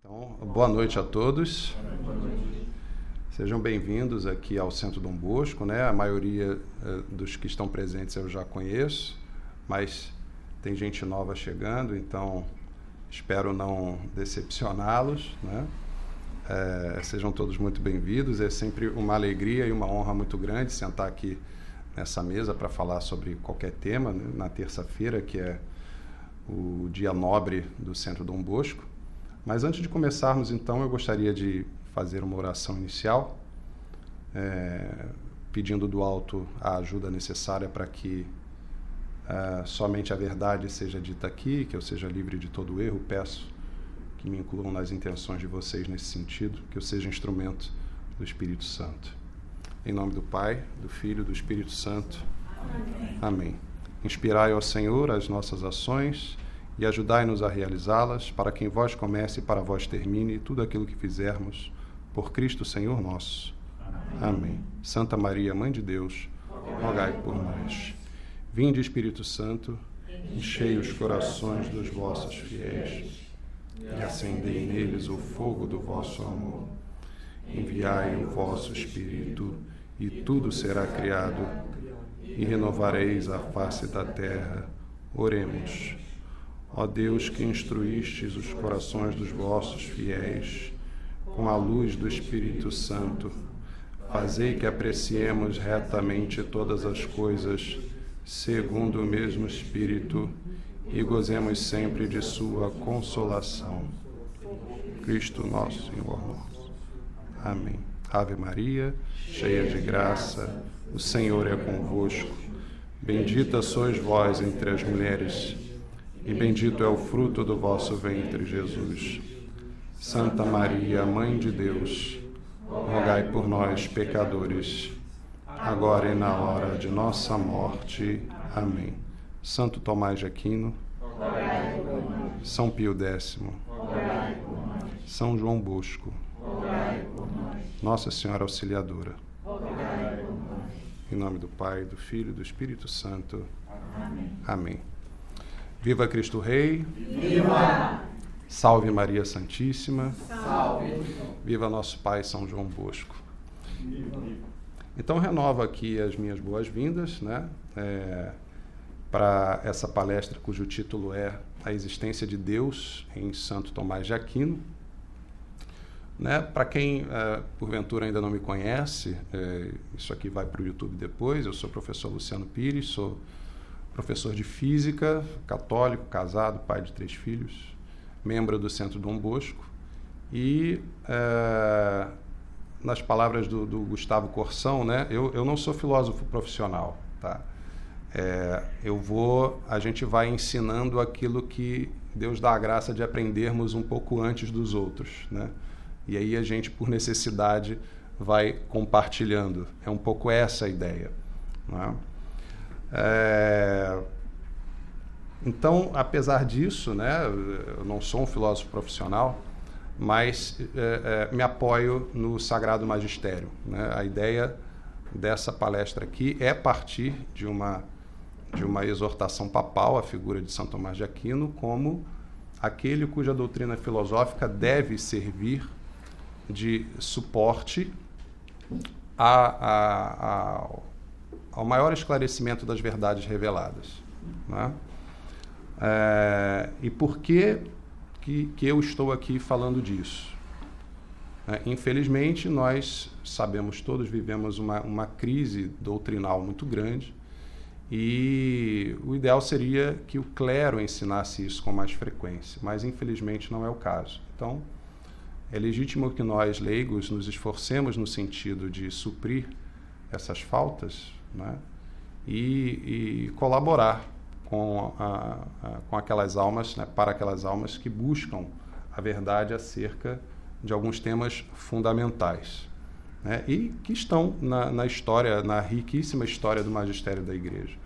Então, boa noite a todos. Sejam bem-vindos aqui ao Centro Dom Bosco, né? A maioria dos que estão presentes eu já conheço, mas tem gente nova chegando, então espero não decepcioná-los, né? Sejam todos muito bem-vindos. É sempre uma alegria e uma honra muito grande sentar aqui nessa mesa para falar sobre qualquer tema, né? Na terça-feira, que é o dia nobre do Centro Dom Bosco. Mas antes de começarmos, então, eu gostaria de fazer uma oração inicial, pedindo do alto a ajuda necessária para que somente a verdade seja dita aqui, que eu seja livre de todo erro. Peço que me incluam nas intenções de vocês nesse sentido, que eu seja instrumento do Espírito Santo. Em nome do Pai, do Filho e do Espírito Santo. Amém. Amém. Inspirai, ó Senhor, as nossas ações e ajudai-nos a realizá-las, para que em vós comece e para vós termine tudo aquilo que fizermos, por Cristo Senhor nosso. Amém. Amém. Santa Maria, Mãe de Deus, rogai por nós. Vinde, Espírito Santo, enchei os corações dos vossos fiéis e acendei neles o fogo do vosso amor. Enviai o vosso Espírito, e tudo será criado, e renovareis a face da terra. Oremos. Ó Deus, que instruístes os corações dos vossos fiéis com a luz do Espírito Santo, fazei que apreciemos retamente todas as coisas segundo o mesmo Espírito e gozemos sempre de sua consolação. Cristo nosso Senhor nosso. Amém. Ave Maria, cheia de graça, o Senhor é convosco. Bendita sois vós entre as mulheres, e bendito é o fruto do vosso ventre, Jesus. Santa Maria, Mãe de Deus, rogai por nós, pecadores, agora e na hora de nossa morte. Amém. Santo Tomás de Aquino, São Pio X, São João Bosco, Nossa Senhora Auxiliadora. Em nome do Pai, do Filho e do Espírito Santo. Amém. Viva Cristo Rei! Viva! Salve Maria Santíssima! Salve! Viva nosso Pai São João Bosco! Viva! Então, renovo aqui as minhas boas-vindas, né, para essa palestra cujo título é A Existência de Deus em Santo Tomás de Aquino. Né, para quem, porventura, ainda não me conhece, isso aqui vai para o YouTube depois. Eu sou o professor Luciano Pires, sou professor de Física, católico, casado, pai de 3 filhos, membro do Centro Dom Bosco. E, nas palavras do Gustavo Corsão, né, eu não sou filósofo profissional, tá? A gente vai ensinando aquilo que Deus dá a graça de aprendermos um pouco antes dos outros, né? E aí a gente, por necessidade, vai compartilhando. É um pouco essa a ideia, né? Então, apesar disso, né, eu não sou um filósofo profissional, mas me apoio no Sagrado Magistério, né? A ideia dessa palestra aqui é partir de uma exortação papal à figura de São Tomás de Aquino como aquele cuja doutrina filosófica deve servir de suporte ao maior esclarecimento das verdades reveladas, né? E por que eu estou aqui falando disso? Infelizmente, nós sabemos todos, vivemos uma crise doutrinal muito grande, e o ideal seria que o clero ensinasse isso com mais frequência, mas infelizmente não é o caso. Então, é legítimo que nós, leigos, nos esforcemos no sentido de suprir essas faltas, né, e colaborar com aquelas almas, né, para aquelas almas que buscam a verdade acerca de alguns temas fundamentais, né, e que estão na história, na riquíssima história do magistério da Igreja.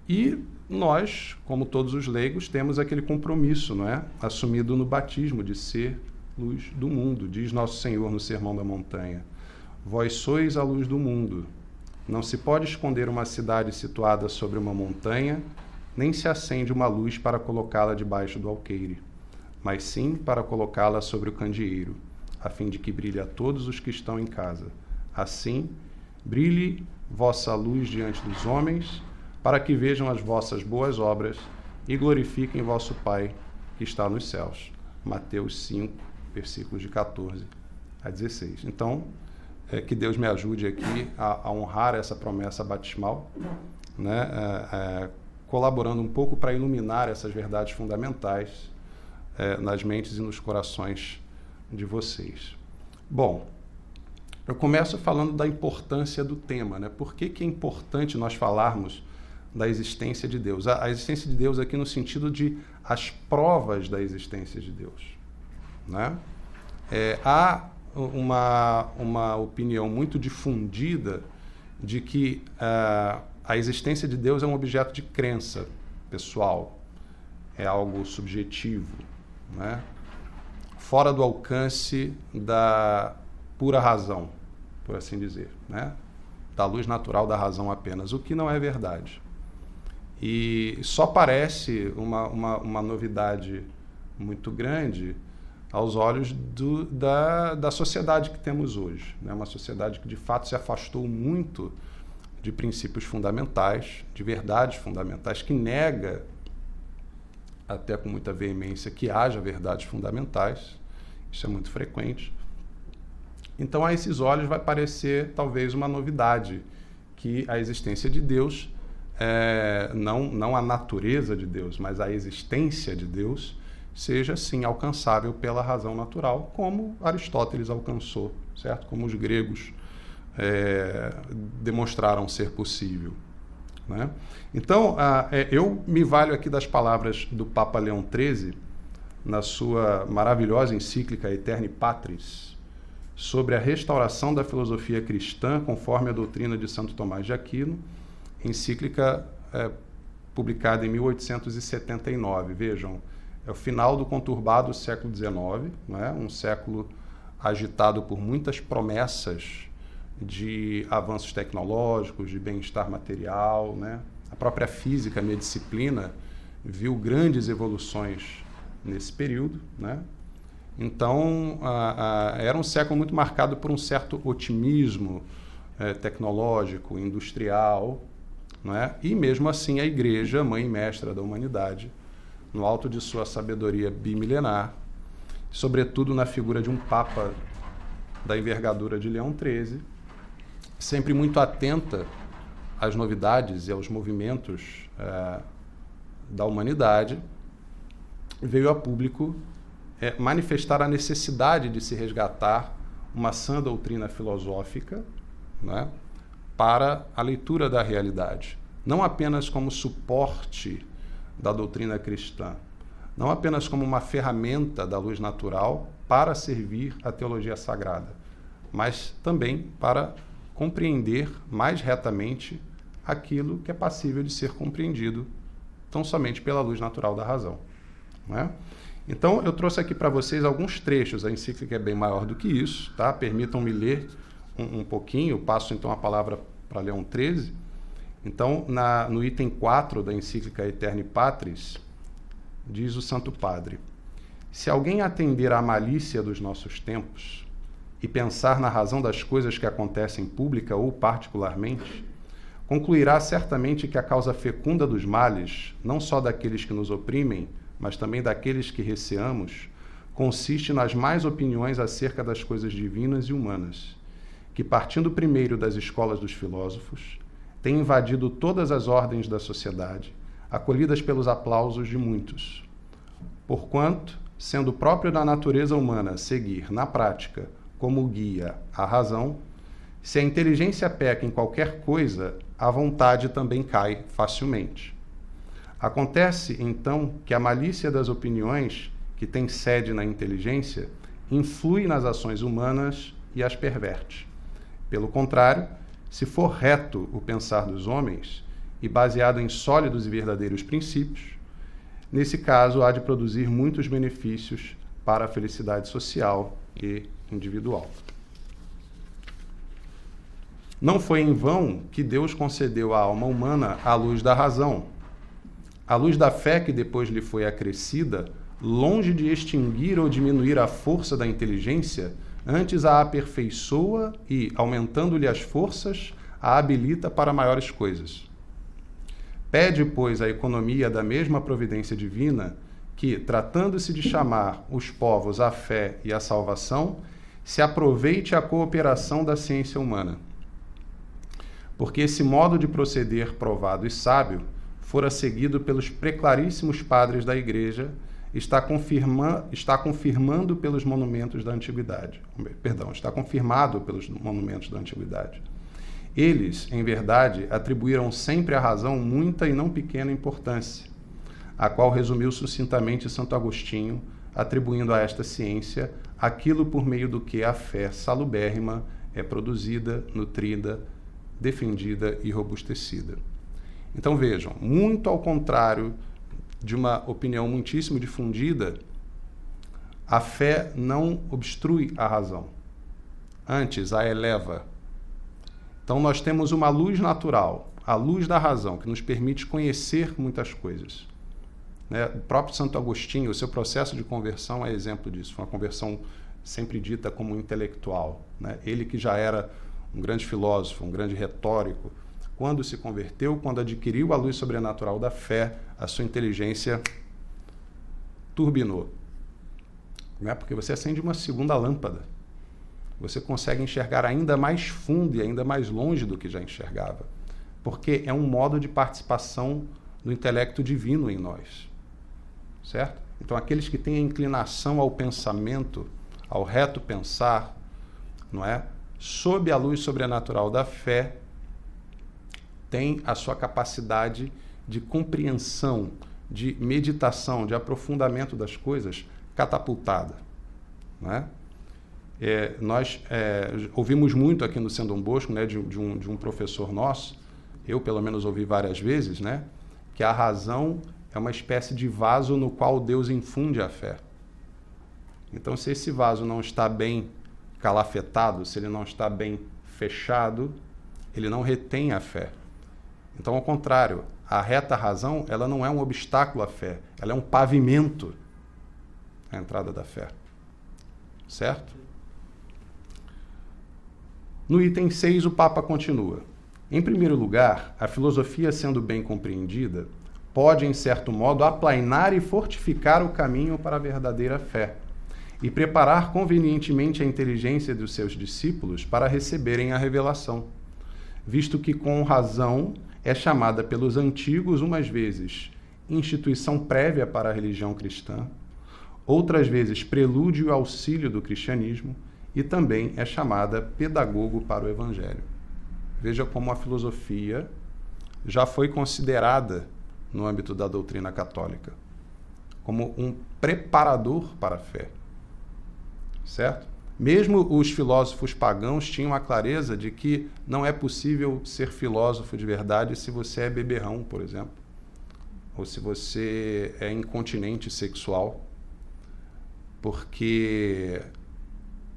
E nós, como todos os leigos, temos aquele compromisso, não é, assumido no batismo de ser luz do mundo. Diz Nosso Senhor no Sermão da Montanha: vós sois a luz do mundo. Não se pode esconder uma cidade situada sobre uma montanha nem se acende uma luz para colocá-la debaixo do alqueire, mas sim para colocá-la sobre o candeeiro, a fim de que brilhe a todos os que estão em casa. Assim, brilhe vossa luz diante dos homens, para que vejam as vossas boas obras e glorifiquem vosso Pai que está nos céus. Mateus 5, versículos de 14 a 16. Então, que Deus me ajude aqui a honrar essa promessa batismal, né? Colaborando um pouco para iluminar essas verdades fundamentais nas mentes e nos corações de vocês. Bom, eu começo falando da importância do tema, né? Por que é importante nós falarmos da existência de Deus? A existência de Deus aqui no sentido de as provas da existência de Deus, né? Há uma opinião muito difundida de que a existência de Deus é um objeto de crença pessoal, é algo subjetivo, né? Fora do alcance da pura razão, por assim dizer, né? Da luz natural da razão apenas, o que não é verdade. E só parece uma novidade muito grande aos olhos da sociedade que temos hoje, né? Uma sociedade que de fato se afastou muito de princípios fundamentais, de verdades fundamentais, que nega, até com muita veemência, que haja verdades fundamentais. Isso é muito frequente. Então, a esses olhos vai parecer talvez uma novidade, que a existência de Deus, não a natureza de Deus, mas a existência de Deus, seja, sim, alcançável pela razão natural, como Aristóteles alcançou, certo? Como os gregos demonstraram ser possível, né? Então, eu me valho aqui das palavras do Papa Leão XIII, na sua maravilhosa encíclica Aeterni Patris, sobre a restauração da filosofia cristã conforme a doutrina de Santo Tomás de Aquino, encíclica publicada em 1879. Vejam, é o final do conturbado século XIX, né? Um século agitado por muitas promessas de avanços tecnológicos, de bem-estar material, né? A própria física, a minha disciplina, viu grandes evoluções nesse período, né? Então, era um século muito marcado por um certo otimismo tecnológico, industrial, né? E mesmo assim a Igreja, mãe e mestra da humanidade, no alto de sua sabedoria bimilenar, sobretudo na figura de um Papa da envergadura de Leão XIII, sempre muito atenta às novidades e aos movimentos da humanidade, veio a público manifestar a necessidade de se resgatar uma sã doutrina filosófica, né, para a leitura da realidade, não apenas como suporte da doutrina cristã, não apenas como uma ferramenta da luz natural para servir a teologia sagrada, mas também para compreender mais retamente aquilo que é passível de ser compreendido tão somente pela luz natural da razão, né? Então, eu trouxe aqui para vocês alguns trechos, a encíclica é bem maior do que isso, tá? Permitam-me ler um pouquinho, passo então a palavra para Leão XIII. Então, no item 4 da encíclica Aeterni Patris, diz o Santo Padre: se alguém atender à malícia dos nossos tempos e pensar na razão das coisas que acontecem pública ou particularmente, concluirá certamente que a causa fecunda dos males, não só daqueles que nos oprimem, mas também daqueles que receamos, consiste nas mais opiniões acerca das coisas divinas e humanas, que, partindo primeiro das escolas dos filósofos, têm invadido todas as ordens da sociedade, acolhidas pelos aplausos de muitos. Porquanto, sendo próprio da natureza humana seguir, na prática, como guia a razão, se a inteligência peca em qualquer coisa, a vontade também cai facilmente. Acontece, então, que a malícia das opiniões, que tem sede na inteligência, influi nas ações humanas e as perverte. Pelo contrário, se for reto o pensar dos homens e baseado em sólidos e verdadeiros princípios, nesse caso há de produzir muitos benefícios para a felicidade social e individual. Não foi em vão que Deus concedeu à alma humana a luz da razão, A luz da fé que depois lhe foi acrescida, longe de extinguir ou diminuir a força da inteligência, antes a aperfeiçoa e, aumentando-lhe as forças, a habilita para maiores coisas. Pede, pois, a economia da mesma providência divina que, tratando-se de chamar os povos à fé e à salvação, se aproveite a cooperação da ciência humana. Porque esse modo de proceder provado e sábio fora seguido pelos preclaríssimos padres da Igreja, está confirmando pelos monumentos da antiguidade. Está confirmado pelos monumentos da antiguidade. Eles, em verdade, atribuíram sempre à razão muita e não pequena importância, a qual resumiu sucintamente Santo Agostinho, atribuindo a esta ciência aquilo por meio do que a fé salubérrima é produzida, nutrida, defendida e robustecida. Então vejam, muito ao contrário de uma opinião muitíssimo difundida, a fé não obstrui a razão, antes a eleva. Então nós temos uma luz natural, a luz da razão, que nos permite conhecer muitas coisas. O próprio Santo Agostinho, o seu processo de conversão é exemplo disso. Foi uma conversão sempre dita como intelectual. Ele que já era um grande filósofo, um grande retórico, quando se converteu, quando adquiriu a luz sobrenatural da fé, a sua inteligência turbinou. Porque você acende uma segunda lâmpada. Você consegue enxergar ainda mais fundo e ainda mais longe do que já enxergava. Porque é um modo de participação do intelecto divino em nós. Certo? Então, aqueles que têm a inclinação ao pensamento, ao reto pensar, não é? Sob a luz sobrenatural da fé, tem a sua capacidade de compreensão, de meditação, de aprofundamento das coisas catapultada. Não é? Nós ouvimos muito aqui no São Dom Bosco, de um professor nosso, eu pelo menos ouvi várias vezes, que a razão é uma espécie de vaso no qual Deus infunde a fé. Então, se esse vaso não está bem calafetado, se ele não está bem fechado, ele não retém a fé. Então, ao contrário, a reta razão, ela não é um obstáculo à fé, ela é um pavimento à entrada da fé. Certo? No item 6, o Papa continua. Em primeiro lugar, a filosofia, sendo bem compreendida, pode, em certo modo, aplainar e fortificar o caminho para a verdadeira fé e preparar convenientemente a inteligência dos seus discípulos para receberem a revelação, visto que, com razão, é chamada pelos antigos, umas vezes, instituição prévia para a religião cristã, outras vezes, prelúdio e auxílio do cristianismo, e também é chamada pedagogo para o evangelho. Veja como a filosofia já foi considerada, no âmbito da doutrina católica, como um preparador para a fé. Certo? Mesmo os filósofos pagãos tinham a clareza de que não é possível ser filósofo de verdade se você é beberrão, por exemplo, ou se você é incontinente sexual, porque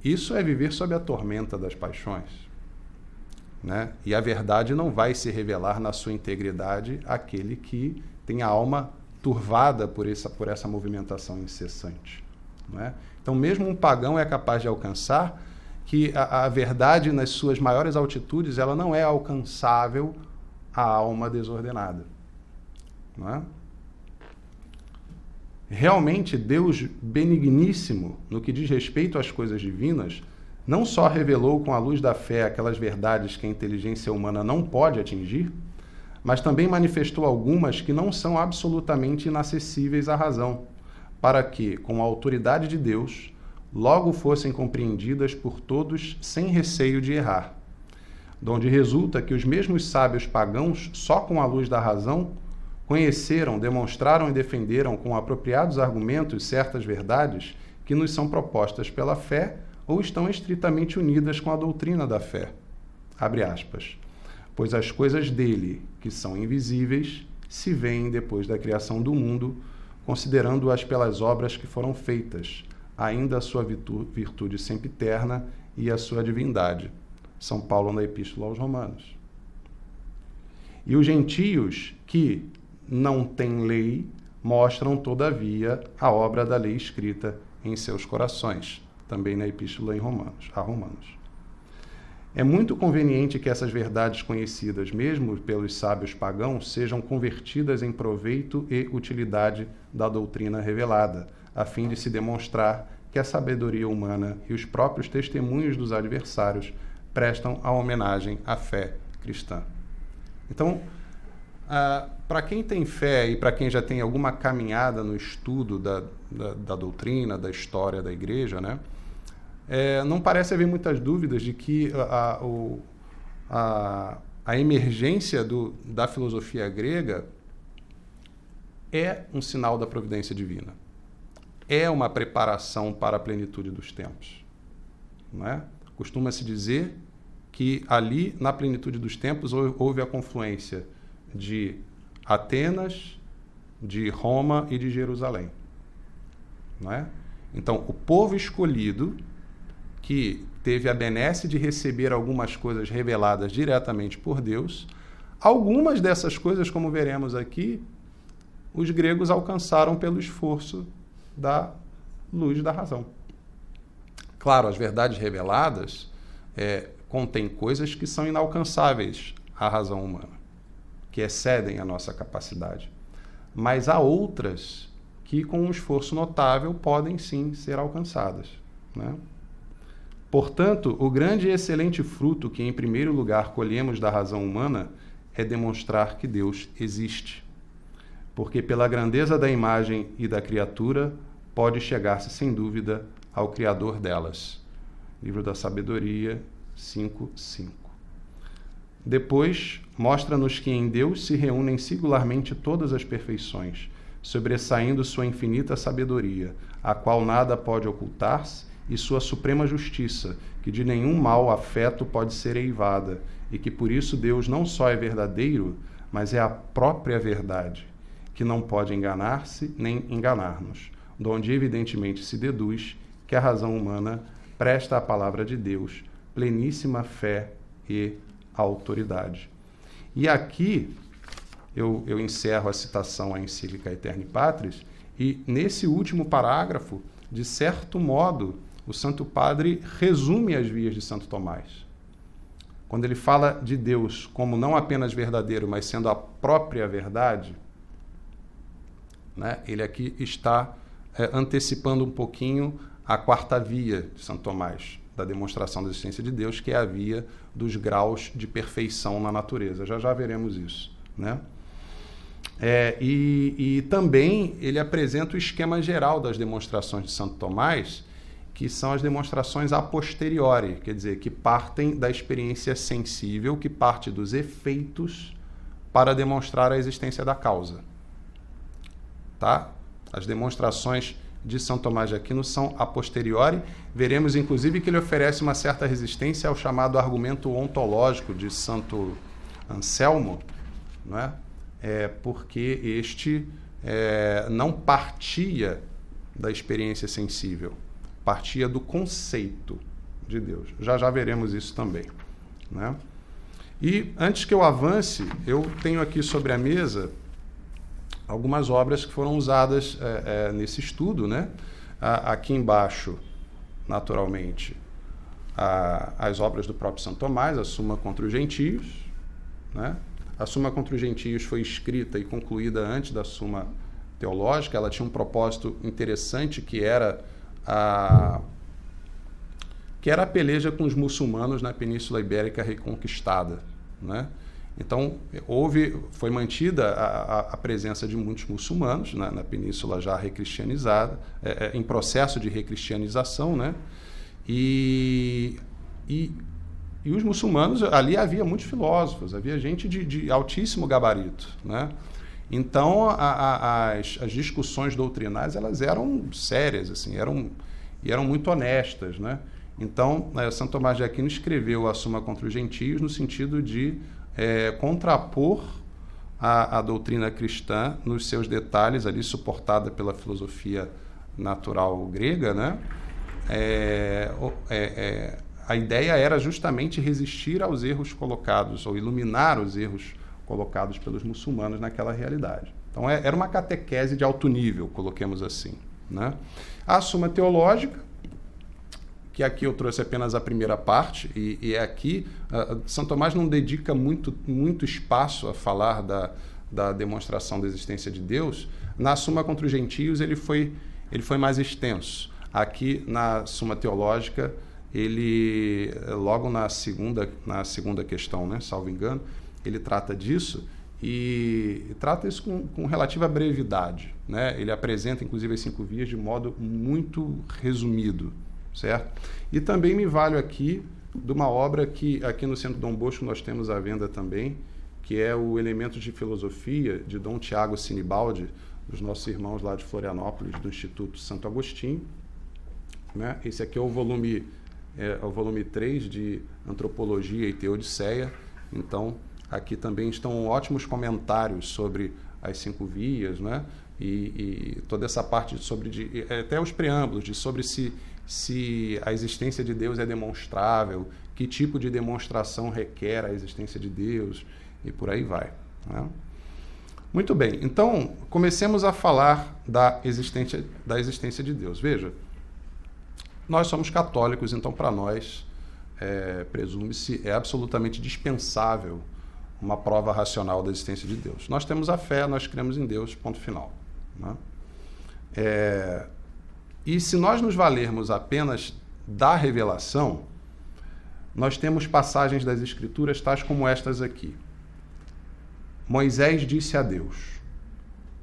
isso é viver sob a tormenta das paixões, E a verdade não vai se revelar na sua integridade àquele que tem a alma turvada por essa movimentação incessante, Então, mesmo um pagão é capaz de alcançar que a verdade, nas suas maiores altitudes, ela não é alcançável à alma desordenada. Realmente, Deus benigníssimo, no que diz respeito às coisas divinas, não só revelou com a luz da fé aquelas verdades que a inteligência humana não pode atingir, mas também manifestou algumas que não são absolutamente inacessíveis à razão, para que, com a autoridade de Deus, logo fossem compreendidas por todos sem receio de errar, donde resulta que os mesmos sábios pagãos, só com a luz da razão, conheceram, demonstraram e defenderam com apropriados argumentos certas verdades que nos são propostas pela fé ou estão estritamente unidas com a doutrina da fé. Abre aspas. Pois as coisas dele, que são invisíveis, se veem depois da criação do mundo, considerando-as pelas obras que foram feitas, ainda a sua virtude sempiterna e a sua divindade. São Paulo na Epístola aos Romanos. E os gentios que, não têm lei mostram, todavia, a obra da lei escrita em seus corações, também na Epístola a Romanos. É muito conveniente que essas verdades conhecidas, mesmo pelos sábios pagãos, sejam convertidas em proveito e utilidade da doutrina revelada, a fim de se demonstrar que a sabedoria humana e os próprios testemunhos dos adversários prestam a homenagem à fé cristã. Então, para quem tem fé e para quem já tem alguma caminhada no estudo da doutrina, da história da igreja, né, não parece haver muitas dúvidas de que a emergência da filosofia grega é um sinal da providência divina. É uma preparação para a plenitude dos tempos. Não é? Costuma-se dizer que ali, na plenitude dos tempos, houve a confluência de Atenas, de Roma e de Jerusalém. Não é? Então, o povo escolhido, que teve a benesse de receber algumas coisas reveladas diretamente por Deus, algumas dessas coisas, como veremos aqui, os gregos alcançaram pelo esforço da luz da razão. Claro, as verdades reveladas contêm coisas que são inalcançáveis à razão humana, que excedem a nossa capacidade. Mas há outras que, com um esforço notável, podem sim ser alcançadas, né? Portanto, o grande e excelente fruto que, em primeiro lugar, colhemos da razão humana é demonstrar que Deus existe. Porque, pela grandeza da imagem e da criatura, pode chegar-se, sem dúvida, ao Criador delas. Livro da Sabedoria 5:5. Depois, mostra-nos que em Deus se reúnem singularmente todas as perfeições, sobressaindo sua infinita sabedoria, a qual nada pode ocultar-se, e sua suprema justiça, que de nenhum mau afeto pode ser eivada, e que por isso Deus não só é verdadeiro, mas é a própria verdade, que não pode enganar-se nem enganar-nos, donde evidentemente se deduz que a razão humana presta à palavra de Deus pleníssima fé e autoridade. E aqui eu encerro a citação à encíclica Aeterni Patris, e nesse último parágrafo, de certo modo, o Santo Padre resume as vias de Santo Tomás. Quando ele fala de Deus como não apenas verdadeiro, mas sendo a própria verdade, né, ele aqui está antecipando um pouquinho a quarta via de Santo Tomás, da demonstração da existência de Deus, que é a via dos graus de perfeição na natureza. Já veremos isso, né? E também ele apresenta o esquema geral das demonstrações de Santo Tomás, que são as demonstrações a posteriori, quer dizer, que partem da experiência sensível, que parte dos efeitos para demonstrar a existência da causa. Tá? As demonstrações de São Tomás de Aquino são a posteriori. Veremos, inclusive, que ele oferece uma certa resistência ao chamado argumento ontológico de Santo Anselmo, não é? Porque este não partia da experiência sensível, partia do conceito de Deus. Já veremos isso também, né? E antes que eu avance, eu tenho aqui sobre a mesa algumas obras que foram usadas nesse estudo, né? Aqui embaixo, naturalmente, as obras do próprio Santo Tomás, a Suma contra os Gentios, né? A Suma contra os Gentios foi escrita e concluída antes da Suma Teológica. Ela tinha um propósito interessante, que era a peleja com os muçulmanos na Península Ibérica reconquistada, né? Então, foi mantida a presença de muitos muçulmanos na península já recristianizada, em processo de recristianização, né? E os muçulmanos, ali havia muitos filósofos, havia gente de altíssimo gabarito, né? Então, as discussões doutrinais, elas eram sérias, assim, eram muito honestas, né? Então, Santo Tomás de Aquino escreveu a Suma contra os Gentios no sentido de contrapor a doutrina cristã nos seus detalhes, ali suportada pela filosofia natural grega, né? A ideia era justamente resistir aos erros colocados, ou iluminar os erros colocados pelos muçulmanos naquela realidade. Então, era uma catequese de alto nível, coloquemos assim, né? A Suma Teológica, que aqui eu trouxe apenas a primeira parte, e aqui São Tomás não dedica muito espaço a falar da demonstração da existência de Deus. Na Suma contra os Gentios ele foi mais extenso. Aqui na Suma Teológica, ele, logo na segunda questão, né, salvo engano, ele trata disso e trata isso com relativa brevidade, né? Ele apresenta, inclusive, as 5 vias de modo muito resumido, certo? E também me valho aqui de uma obra que aqui no Centro Dom Bosco nós temos à venda também, que é o Elementos de Filosofia, de Dom Tiago Sinibaldi, dos nossos irmãos lá de Florianópolis, do Instituto Santo Agostinho, né? Esse aqui é o volume 3 de Antropologia e Teodiceia. Então, aqui também estão ótimos comentários sobre as 5 vias, né? E toda essa parte sobre até os preâmbulos sobre se a existência de Deus é demonstrável, que tipo de demonstração requer a existência de Deus, e por aí vai, né? Muito bem, então comecemos a falar da existência de Deus. Veja, nós somos católicos, então para nós, presume-se, é absolutamente dispensável uma prova racional da existência de Deus. Nós temos a fé, nós cremos em Deus, ponto final, né? E se nós nos valermos apenas da revelação, nós temos passagens das Escrituras tais como estas aqui. Moisés disse a Deus: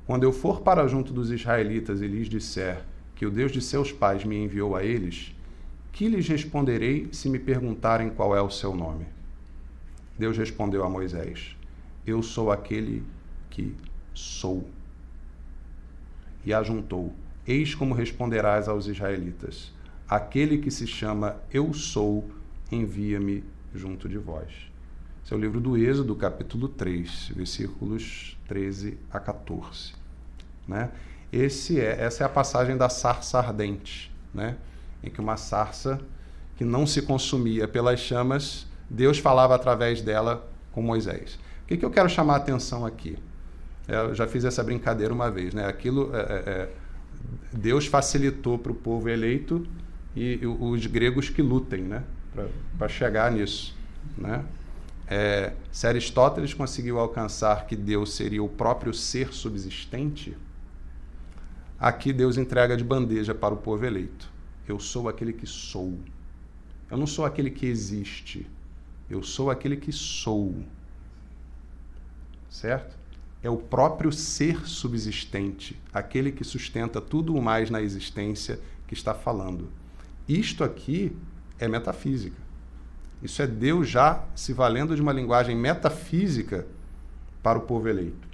quando eu for para junto dos israelitas e lhes disser que o Deus de seus pais me enviou a eles, que lhes responderei se me perguntarem qual é o seu nome? Deus respondeu a Moisés: eu sou aquele que sou. E ajuntou: eis como responderás aos israelitas: aquele que se chama Eu Sou, envia-me junto de vós. Esse é o livro do Êxodo, capítulo 3, versículos 13 a 14. Né? Essa é a passagem da sarça ardente, né? Em que uma sarça que não se consumia pelas chamas, Deus falava através dela com Moisés. O que eu quero chamar a atenção aqui? Eu já fiz essa brincadeira uma vez, né? Deus facilitou para o povo eleito e os gregos que lutem, né? Para chegar nisso, né? Se Aristóteles conseguiu alcançar que Deus seria o próprio ser subsistente, aqui Deus entrega de bandeja para o povo eleito: eu sou aquele que sou. Eu não sou aquele que existe, eu sou aquele que sou. Certo? É o próprio ser subsistente, aquele que sustenta tudo o mais na existência, que está falando. Isto aqui é metafísica. Isso é Deus já se valendo de uma linguagem metafísica para o povo eleito.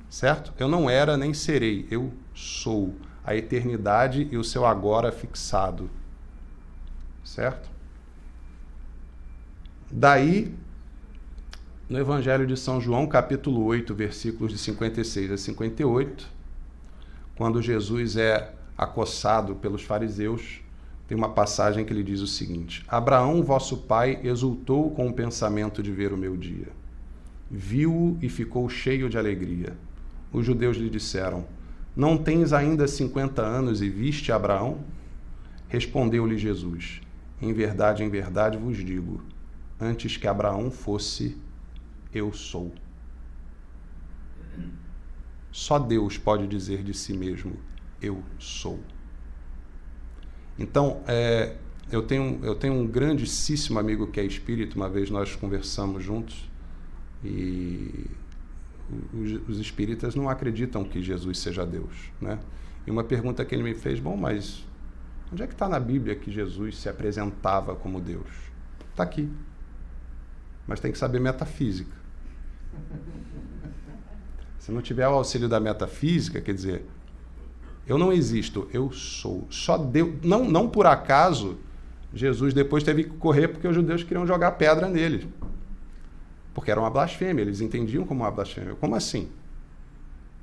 Certo? Eu não era nem serei, eu sou. A eternidade e o seu agora fixado. Certo? Daí, no Evangelho de São João, capítulo 8, versículos de 56 a 58, quando Jesus é acossado pelos fariseus, tem uma passagem que ele diz o seguinte: Abraão, vosso pai, exultou com o pensamento de ver o meu dia. Viu-o e ficou cheio de alegria. Os judeus lhe disseram: não tens ainda 50 anos e viste Abraão? Respondeu-lhe Jesus: em verdade vos digo, antes que Abraão fosse, eu sou. Só Deus pode dizer de si mesmo: eu sou. Então, eu tenho um grandíssimo amigo que é espírita. Uma vez nós conversamos juntos e os espíritas não acreditam que Jesus seja Deus, né? E uma pergunta que ele me fez: bom, mas onde é que está na Bíblia que Jesus se apresentava como Deus? Está aqui. Mas tem que saber metafísica. Se não tiver o auxílio da metafísica, quer dizer, eu não existo, eu sou. Só Deus. Não por acaso Jesus depois teve que correr porque os judeus queriam jogar pedra nele. Porque era uma blasfêmia, eles entendiam como uma blasfêmia. Como assim?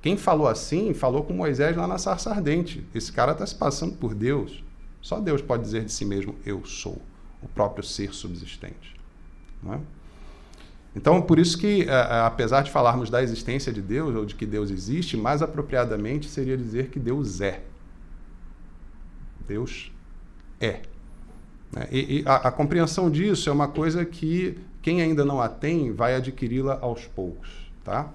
Quem falou assim, falou com Moisés lá na sarça ardente. Esse cara está se passando por Deus. Só Deus pode dizer de si mesmo: eu sou, o próprio ser subsistente. Não é? Então, por isso que, apesar de falarmos da existência de Deus, ou de que Deus existe, mais apropriadamente seria dizer que Deus é. Deus é. E a compreensão disso é uma coisa que quem ainda não a tem vai adquiri-la aos poucos. Tá?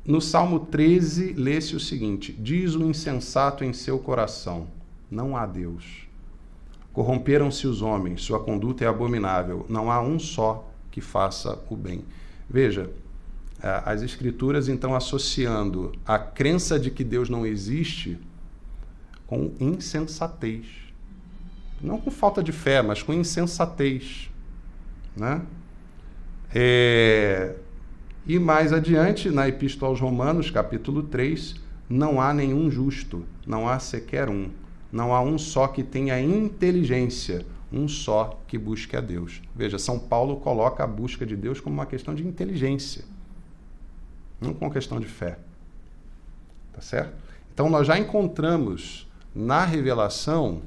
No Salmo 13, lê-se o seguinte: diz o insensato em seu coração, não há Deus. Corromperam-se os homens, sua conduta é abominável, não há um só que faça o bem. Veja, as Escrituras, então, associando a crença de que Deus não existe com insensatez. Não com falta de fé, mas com insensatez. Né? E mais adiante, na Epístola aos Romanos, capítulo 3, não há nenhum justo, não há sequer um. Não há um só que tenha inteligência, um só que busque a Deus. Veja, São Paulo coloca a busca de Deus como uma questão de inteligência, não como uma questão de fé. Tá certo? Então, nós já encontramos na revelação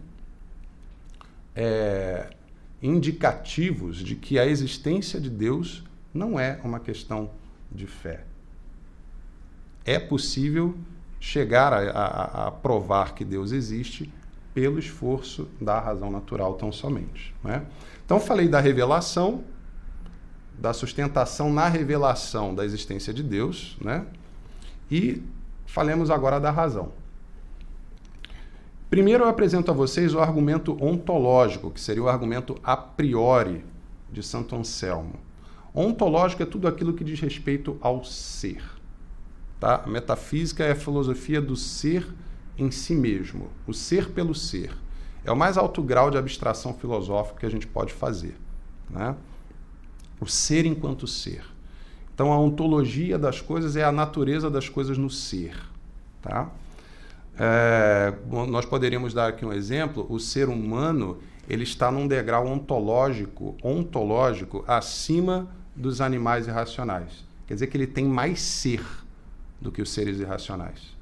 indicativos de que a existência de Deus não é uma questão de fé. É possível chegar a provar que Deus existe pelo esforço da razão natural tão somente. Né? Então, falei da revelação, da sustentação na revelação da existência de Deus, né? E falemos agora da razão. Primeiro eu apresento a vocês o argumento ontológico, que seria o argumento a priori de Santo Anselmo. Ontológico é tudo aquilo que diz respeito ao ser. Tá? A metafísica é a filosofia do ser em si mesmo, o ser pelo ser. É o mais alto grau de abstração filosófica que a gente pode fazer. Né? O ser enquanto ser. Então, a ontologia das coisas é a natureza das coisas no ser. Tá? Nós poderíamos dar aqui um exemplo. O ser humano ele está num degrau ontológico acima dos animais irracionais. Quer dizer que ele tem mais ser do que os seres irracionais.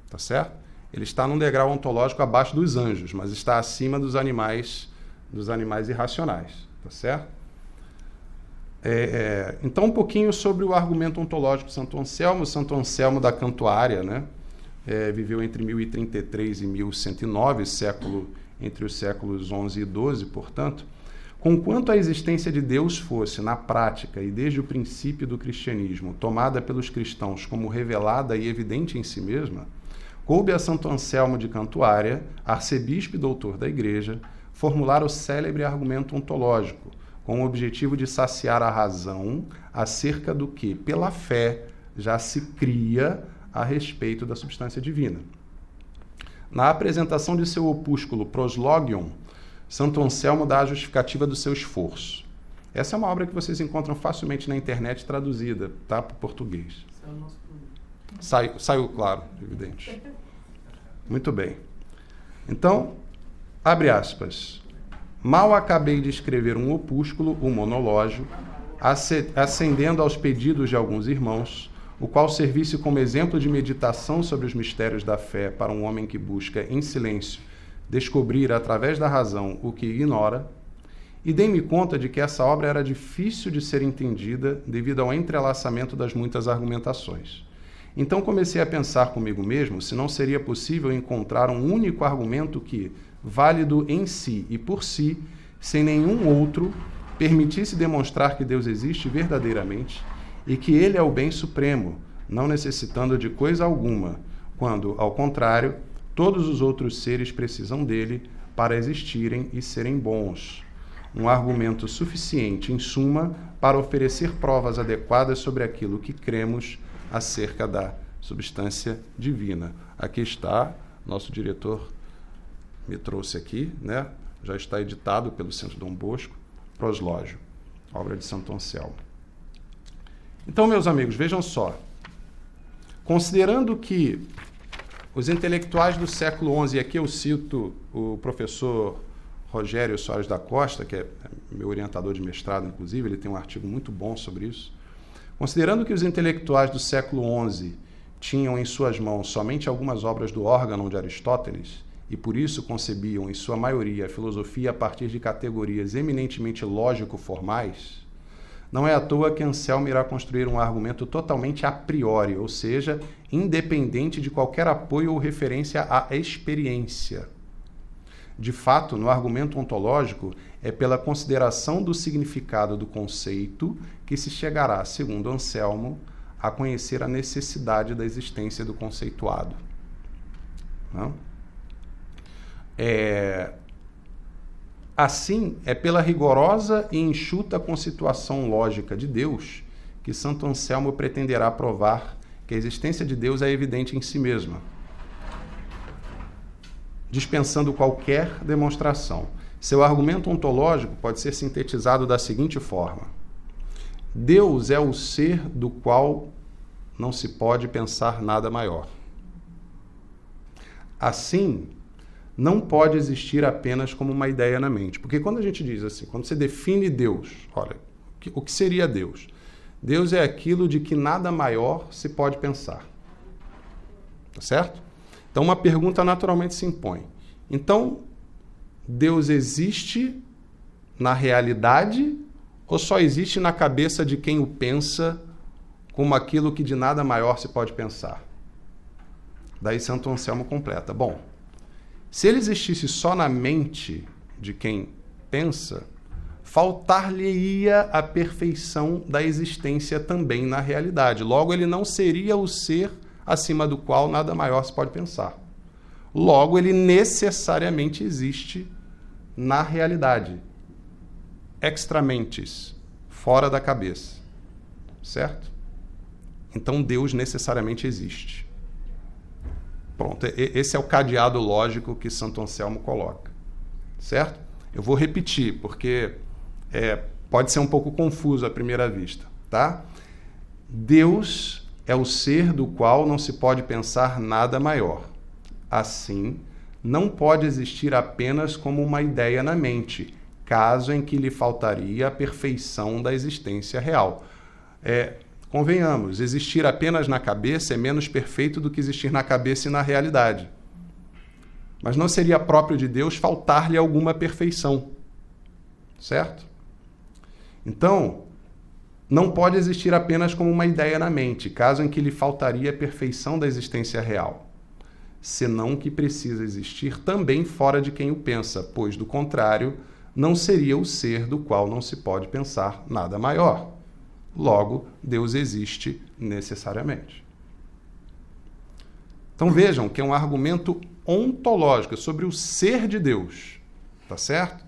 Tá certo? Ele está num degrau ontológico abaixo dos anjos, mas está acima dos animais irracionais. Tá certo? Então, um pouquinho sobre o argumento ontológico de Santo Anselmo. Santo Anselmo da Cantuária, né? Viveu entre 1033 e 1109, entre os séculos 11 e 12, portanto. Conquanto a existência de Deus fosse, na prática e desde o princípio do cristianismo, tomada pelos cristãos como revelada e evidente em si mesma, coube a Santo Anselmo de Cantuária, arcebispo e doutor da Igreja, formular o célebre argumento ontológico, com o objetivo de saciar a razão acerca do que, pela fé, já se cria a respeito da substância divina. Na apresentação de seu opúsculo Proslogion, Santo Anselmo dá a justificativa do seu esforço. Essa é uma obra que vocês encontram facilmente na internet traduzida, tá, para o português. Saiu, claro, evidente. Muito bem. Então, abre aspas. Mal acabei de escrever um opúsculo, um monológio, ascendendo aos pedidos de alguns irmãos, o qual servisse como exemplo de meditação sobre os mistérios da fé para um homem que busca, em silêncio, descobrir através da razão o que ignora, e dei-me conta de que essa obra era difícil de ser entendida devido ao entrelaçamento das muitas argumentações. Então comecei a pensar comigo mesmo se não seria possível encontrar um único argumento que, válido em si e por si, sem nenhum outro, permitisse demonstrar que Deus existe verdadeiramente e que Ele é o bem supremo, não necessitando de coisa alguma, quando, ao contrário, todos os outros seres precisam dele para existirem e serem bons. Um argumento suficiente, em suma, para oferecer provas adequadas sobre aquilo que cremos acerca da substância divina. Aqui está, nosso diretor me trouxe aqui, né? Já está editado pelo Centro Dom Bosco, Proslógio, obra de Santo Anselmo. Então, meus amigos, vejam só. Considerando que os intelectuais do século XI, e aqui eu cito o professor Rogério Soares da Costa, que é meu orientador de mestrado, inclusive, ele tem um artigo muito bom sobre isso. Considerando que os intelectuais do século XI tinham em suas mãos somente algumas obras do Órganon de Aristóteles, e por isso concebiam, em sua maioria, a filosofia a partir de categorias eminentemente lógico-formais, não é à toa que Anselmo irá construir um argumento totalmente a priori, ou seja, independente de qualquer apoio ou referência à experiência. De fato, no argumento ontológico, é pela consideração do significado do conceito que se chegará, segundo Anselmo, a conhecer a necessidade da existência do conceituado. Não? Assim, é pela rigorosa e enxuta conceituação lógica de Deus que Santo Anselmo pretenderá provar que a existência de Deus é evidente em si mesma, dispensando qualquer demonstração. Seu argumento ontológico pode ser sintetizado da seguinte forma: Deus é o ser do qual não se pode pensar nada maior. Assim, não pode existir apenas como uma ideia na mente. Porque quando a gente diz assim, quando você define Deus, olha, o que seria Deus? Deus é aquilo de que nada maior se pode pensar. Tá certo? Então, uma pergunta naturalmente se impõe. Então, Deus existe na realidade ou só existe na cabeça de quem o pensa como aquilo que de nada maior se pode pensar? Daí Santo Anselmo completa. Bom, se ele existisse só na mente de quem pensa, faltar-lhe-ia a perfeição da existência também na realidade. Logo, ele não seria o ser acima do qual nada maior se pode pensar. Logo, ele necessariamente existe na realidade, extramentes, fora da cabeça, certo? Então, Deus necessariamente existe. Pronto, esse é o cadeado lógico que Santo Anselmo coloca, certo? Eu vou repetir, porque pode ser um pouco confuso à primeira vista, tá? Deus é o ser do qual não se pode pensar nada maior. Assim, não pode existir apenas como uma ideia na mente, caso em que lhe faltaria a perfeição da existência real. Convenhamos, existir apenas na cabeça é menos perfeito do que existir na cabeça e na realidade. Mas não seria próprio de Deus faltar-lhe alguma perfeição, certo? Então, não pode existir apenas como uma ideia na mente, caso em que lhe faltaria a perfeição da existência real, senão que precisa existir também fora de quem o pensa, pois, do contrário, não seria o ser do qual não se pode pensar nada maior. Logo, Deus existe necessariamente. Então vejam que é um argumento ontológico sobre o ser de Deus, tá certo?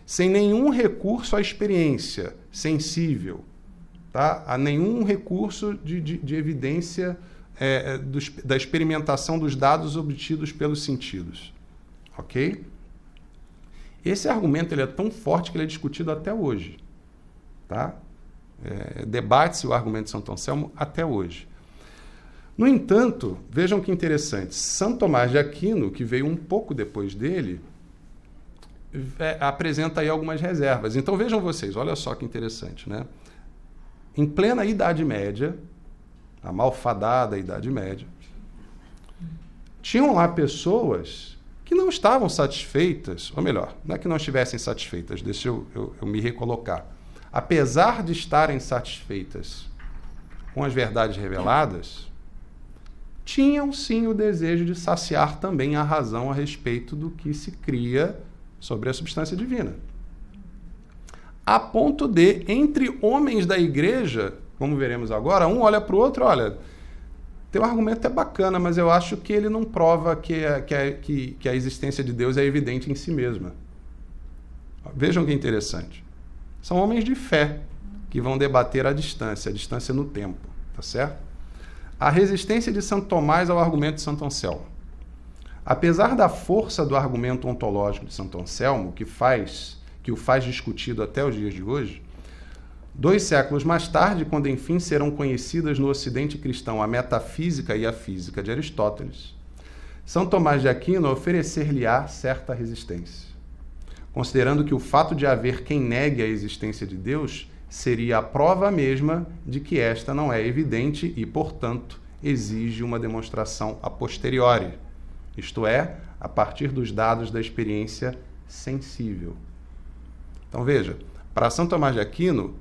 Sem nenhum recurso à experiência sensível, tá? A nenhum recurso de evidência da experimentação dos dados obtidos pelos sentidos, ok? Esse argumento ele é tão forte que ele é discutido até hoje, tá? Debate-se o argumento de Santo Anselmo até hoje. No entanto, vejam que interessante, Santo Tomás de Aquino, que veio um pouco depois dele, apresenta aí algumas reservas. Então vejam vocês, olha só que interessante, né? Em plena Idade Média, a malfadada Idade Média, tinham lá pessoas que não estavam satisfeitas, ou melhor, não é que não estivessem satisfeitas, deixa eu me recolocar. Apesar de estarem satisfeitas com as verdades reveladas, tinham sim o desejo de saciar também a razão a respeito do que se cria sobre a substância divina. A ponto de, entre homens da igreja, como veremos agora, um olha para o outro, olha, teu argumento é bacana, mas eu acho que ele não prova que a existência de Deus é evidente em si mesma. Vejam que interessante. São homens de fé que vão debater a distância no tempo, tá certo? A resistência de Santo Tomás ao argumento de Santo Anselmo. Apesar da força do argumento ontológico de Santo Anselmo, que o faz discutido até os dias de hoje, 2 séculos mais tarde, quando enfim serão conhecidas no Ocidente cristão a metafísica e a física de Aristóteles, São Tomás de Aquino oferecer-lhe-á certa resistência, considerando que o fato de haver quem negue a existência de Deus seria a prova mesma de que esta não é evidente e, portanto, exige uma demonstração a posteriori. isto é, a partir dos dados da experiência sensível. Então veja, para São Tomás de Aquino,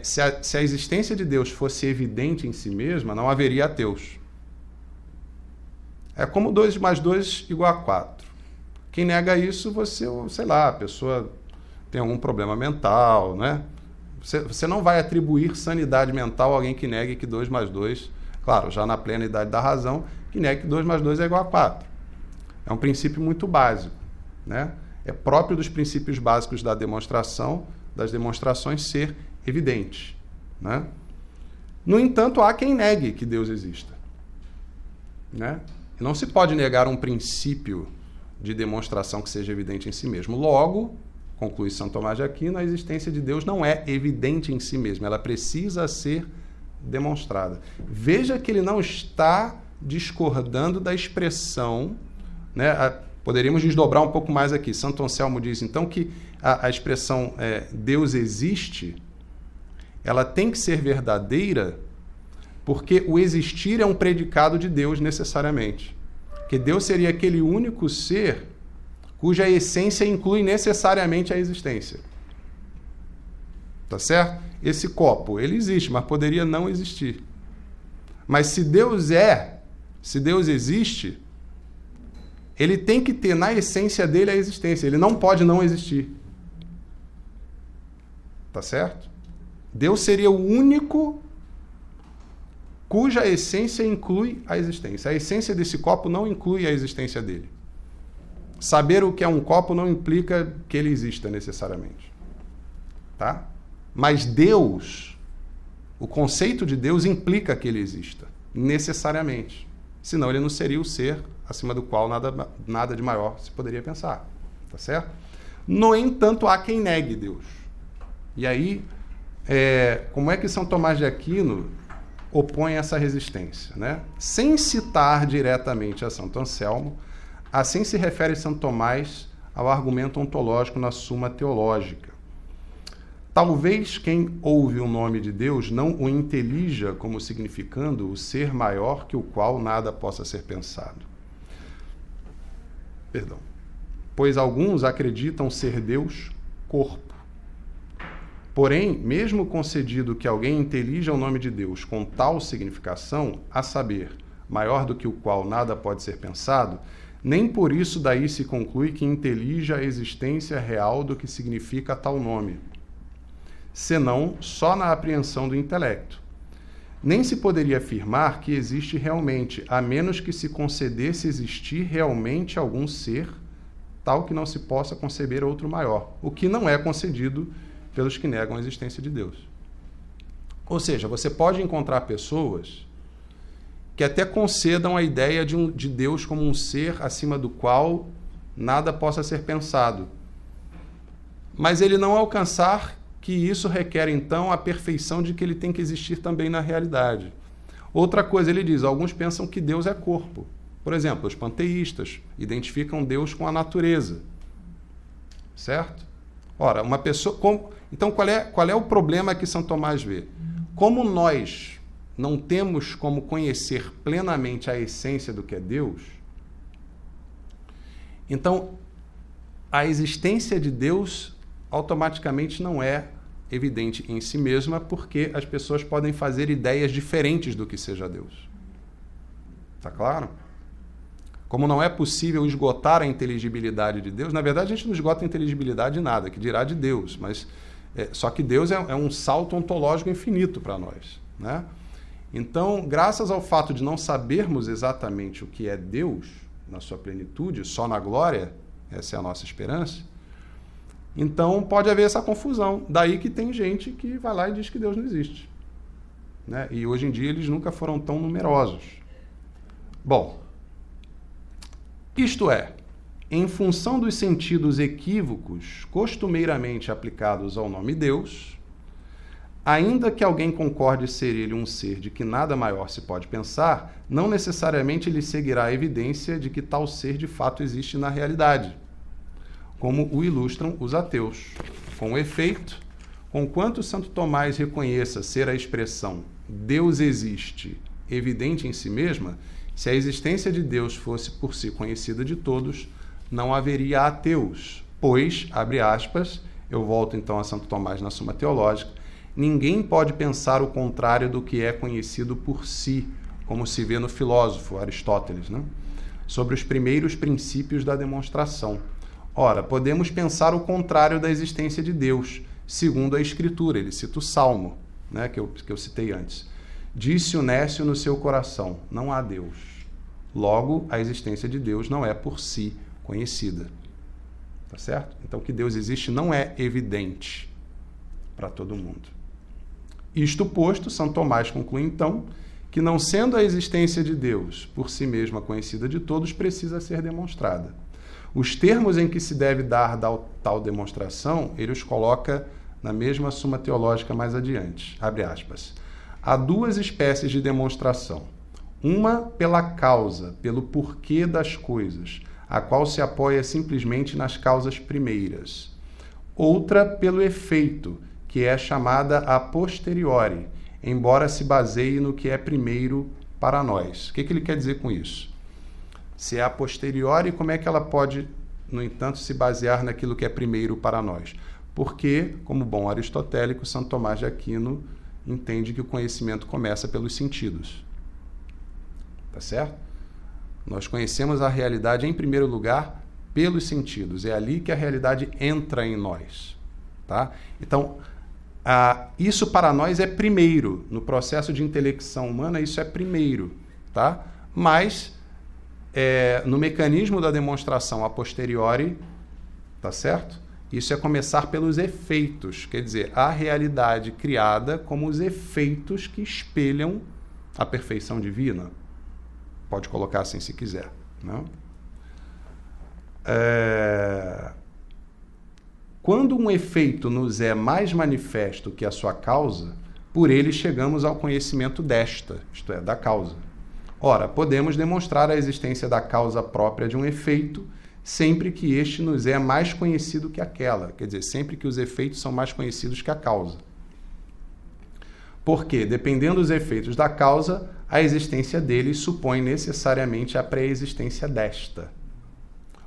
se a existência de Deus fosse evidente em si mesma, não haveria ateus. É como 2 mais 2 igual a 4. Quem nega isso, a pessoa tem algum problema mental, né? Você não vai atribuir sanidade mental a alguém que negue que 2 mais 2, claro, já na plena idade da razão, que negue que 2 mais 2 é igual a 4. É um princípio muito básico, né? É próprio dos princípios básicos da demonstração, das demonstrações ser evidente, né? No entanto, há quem negue que Deus exista, né? Não se pode negar um princípio de demonstração que seja evidente em si mesmo. Logo, conclui São Tomás de Aquino, a existência de Deus não é evidente em si mesma, ela precisa ser demonstrada. Veja que ele não está discordando da expressão, né? Poderíamos desdobrar um pouco mais aqui. Santo Anselmo diz, então, que a expressão Deus existe, ela tem que ser verdadeira, porque o existir é um predicado de Deus necessariamente. Que Deus seria aquele único ser cuja essência inclui necessariamente a existência. Tá certo? Esse copo, ele existe, mas poderia não existir. Mas se Deus existe, ele tem que ter na essência dele a existência. Ele não pode não existir. Tá certo? Deus seria o único cuja essência inclui a existência. A essência desse copo não inclui a existência dele. Saber o que é um copo não implica que ele exista necessariamente. Tá? Mas Deus, o conceito de Deus implica que ele exista, necessariamente. Senão ele não seria o ser acima do qual nada de maior se poderia pensar. Tá certo? No entanto, há quem negue Deus. E aí, como é que São Tomás de Aquino opõe essa resistência, né? Sem citar diretamente a Santo Anselmo, assim se refere Santo Tomás ao argumento ontológico na Suma Teológica. Talvez quem ouve o nome de Deus não o intelija como significando o ser maior que o qual nada possa ser pensado. Perdão. Pois alguns acreditam ser Deus corpo. Porém, mesmo concedido que alguém intelija o nome de Deus com tal significação, a saber, maior do que o qual nada pode ser pensado, nem por isso daí se conclui que intelija a existência real do que significa tal nome, senão só na apreensão do intelecto. Nem se poderia afirmar que existe realmente, a menos que se concedesse existir realmente algum ser, tal que não se possa conceber outro maior, o que não é concedido pelos que negam a existência de Deus. Ou seja, você pode encontrar pessoas que até concedam a ideia de Deus como um ser acima do qual nada possa ser pensado. Mas ele não alcançar que isso requer, então, a perfeição de que ele tem que existir também na realidade. Outra coisa, ele diz, alguns pensam que Deus é corpo. Por exemplo, os panteístas identificam Deus com a natureza. Certo? Ora, uma pessoa... Então, qual é o problema que São Tomás vê? Como nós não temos como conhecer plenamente a essência do que é Deus, então a existência de Deus automaticamente não é evidente em si mesma, porque as pessoas podem fazer ideias diferentes do que seja Deus. Está claro? Como não é possível esgotar a inteligibilidade de Deus, na verdade a gente não esgota a inteligibilidade de nada, que dirá de Deus, mas só que Deus é um salto ontológico infinito para nós, né? Então, graças ao fato de não sabermos exatamente o que é Deus na sua plenitude, só na glória, essa é a nossa esperança, então pode haver essa confusão. Daí que tem gente que vai lá e diz que Deus não existe, né? E hoje em dia eles nunca foram tão numerosos. Bom, isto é, em função dos sentidos equívocos costumeiramente aplicados ao nome Deus, ainda que alguém concorde ser ele um ser de que nada maior se pode pensar, não necessariamente lhe seguirá a evidência de que tal ser de fato existe na realidade, como o ilustram os ateus. Com efeito, conquanto Santo Tomás reconheça ser a expressão Deus existe evidente em si mesma, Se a existência de Deus fosse por si conhecida de todos, não haveria ateus, pois, abre aspas, eu volto então a Santo Tomás na Suma Teológica, ninguém pode pensar o contrário do que é conhecido por si, como se vê no filósofo Aristóteles, né? Sobre os primeiros princípios da demonstração. Ora, podemos pensar o contrário da existência de Deus, segundo a Escritura. Ele cita o Salmo, né, que eu citei antes. Disse o nécio no seu coração, não há Deus. Logo, a existência de Deus não é por si conhecida. Tá certo? Então, que Deus existe não é evidente para todo mundo. Isto posto, São Tomás conclui então que, não sendo a existência de Deus por si mesma conhecida de todos, precisa ser demonstrada. Os termos em que se deve dar tal demonstração, ele os coloca na mesma Suma Teológica mais adiante. Abre aspas. Há duas espécies de demonstração. Uma pela causa, pelo porquê das coisas, a qual se apoia simplesmente nas causas primeiras. Outra pelo efeito, que é chamada a posteriori, embora se baseie no que é primeiro para nós. O que ele quer dizer com isso? Se é a posteriori, como é que ela pode, no entanto, se basear naquilo que é primeiro para nós? Porque, como bom aristotélico, Santo Tomás de Aquino entende que o conhecimento começa pelos sentidos. Tá certo? Nós conhecemos a realidade, em primeiro lugar, pelos sentidos. É ali que a realidade entra em nós. Tá? Então, isso para nós é primeiro. No processo de intelecção humana, isso é primeiro. Tá? Mas, no mecanismo da demonstração a posteriori, tá certo? Isso é começar pelos efeitos, quer dizer, a realidade criada como os efeitos que espelham a perfeição divina. Pode colocar assim se quiser. Não? Quando um efeito nos é mais manifesto que a sua causa, por ele chegamos ao conhecimento desta, isto é, da causa. Ora, podemos demonstrar a existência da causa própria de um efeito, sempre que este nos é mais conhecido que aquela, quer dizer, sempre que os efeitos são mais conhecidos que a causa. Porque, dependendo dos efeitos da causa, a existência deles supõe necessariamente a pré-existência desta.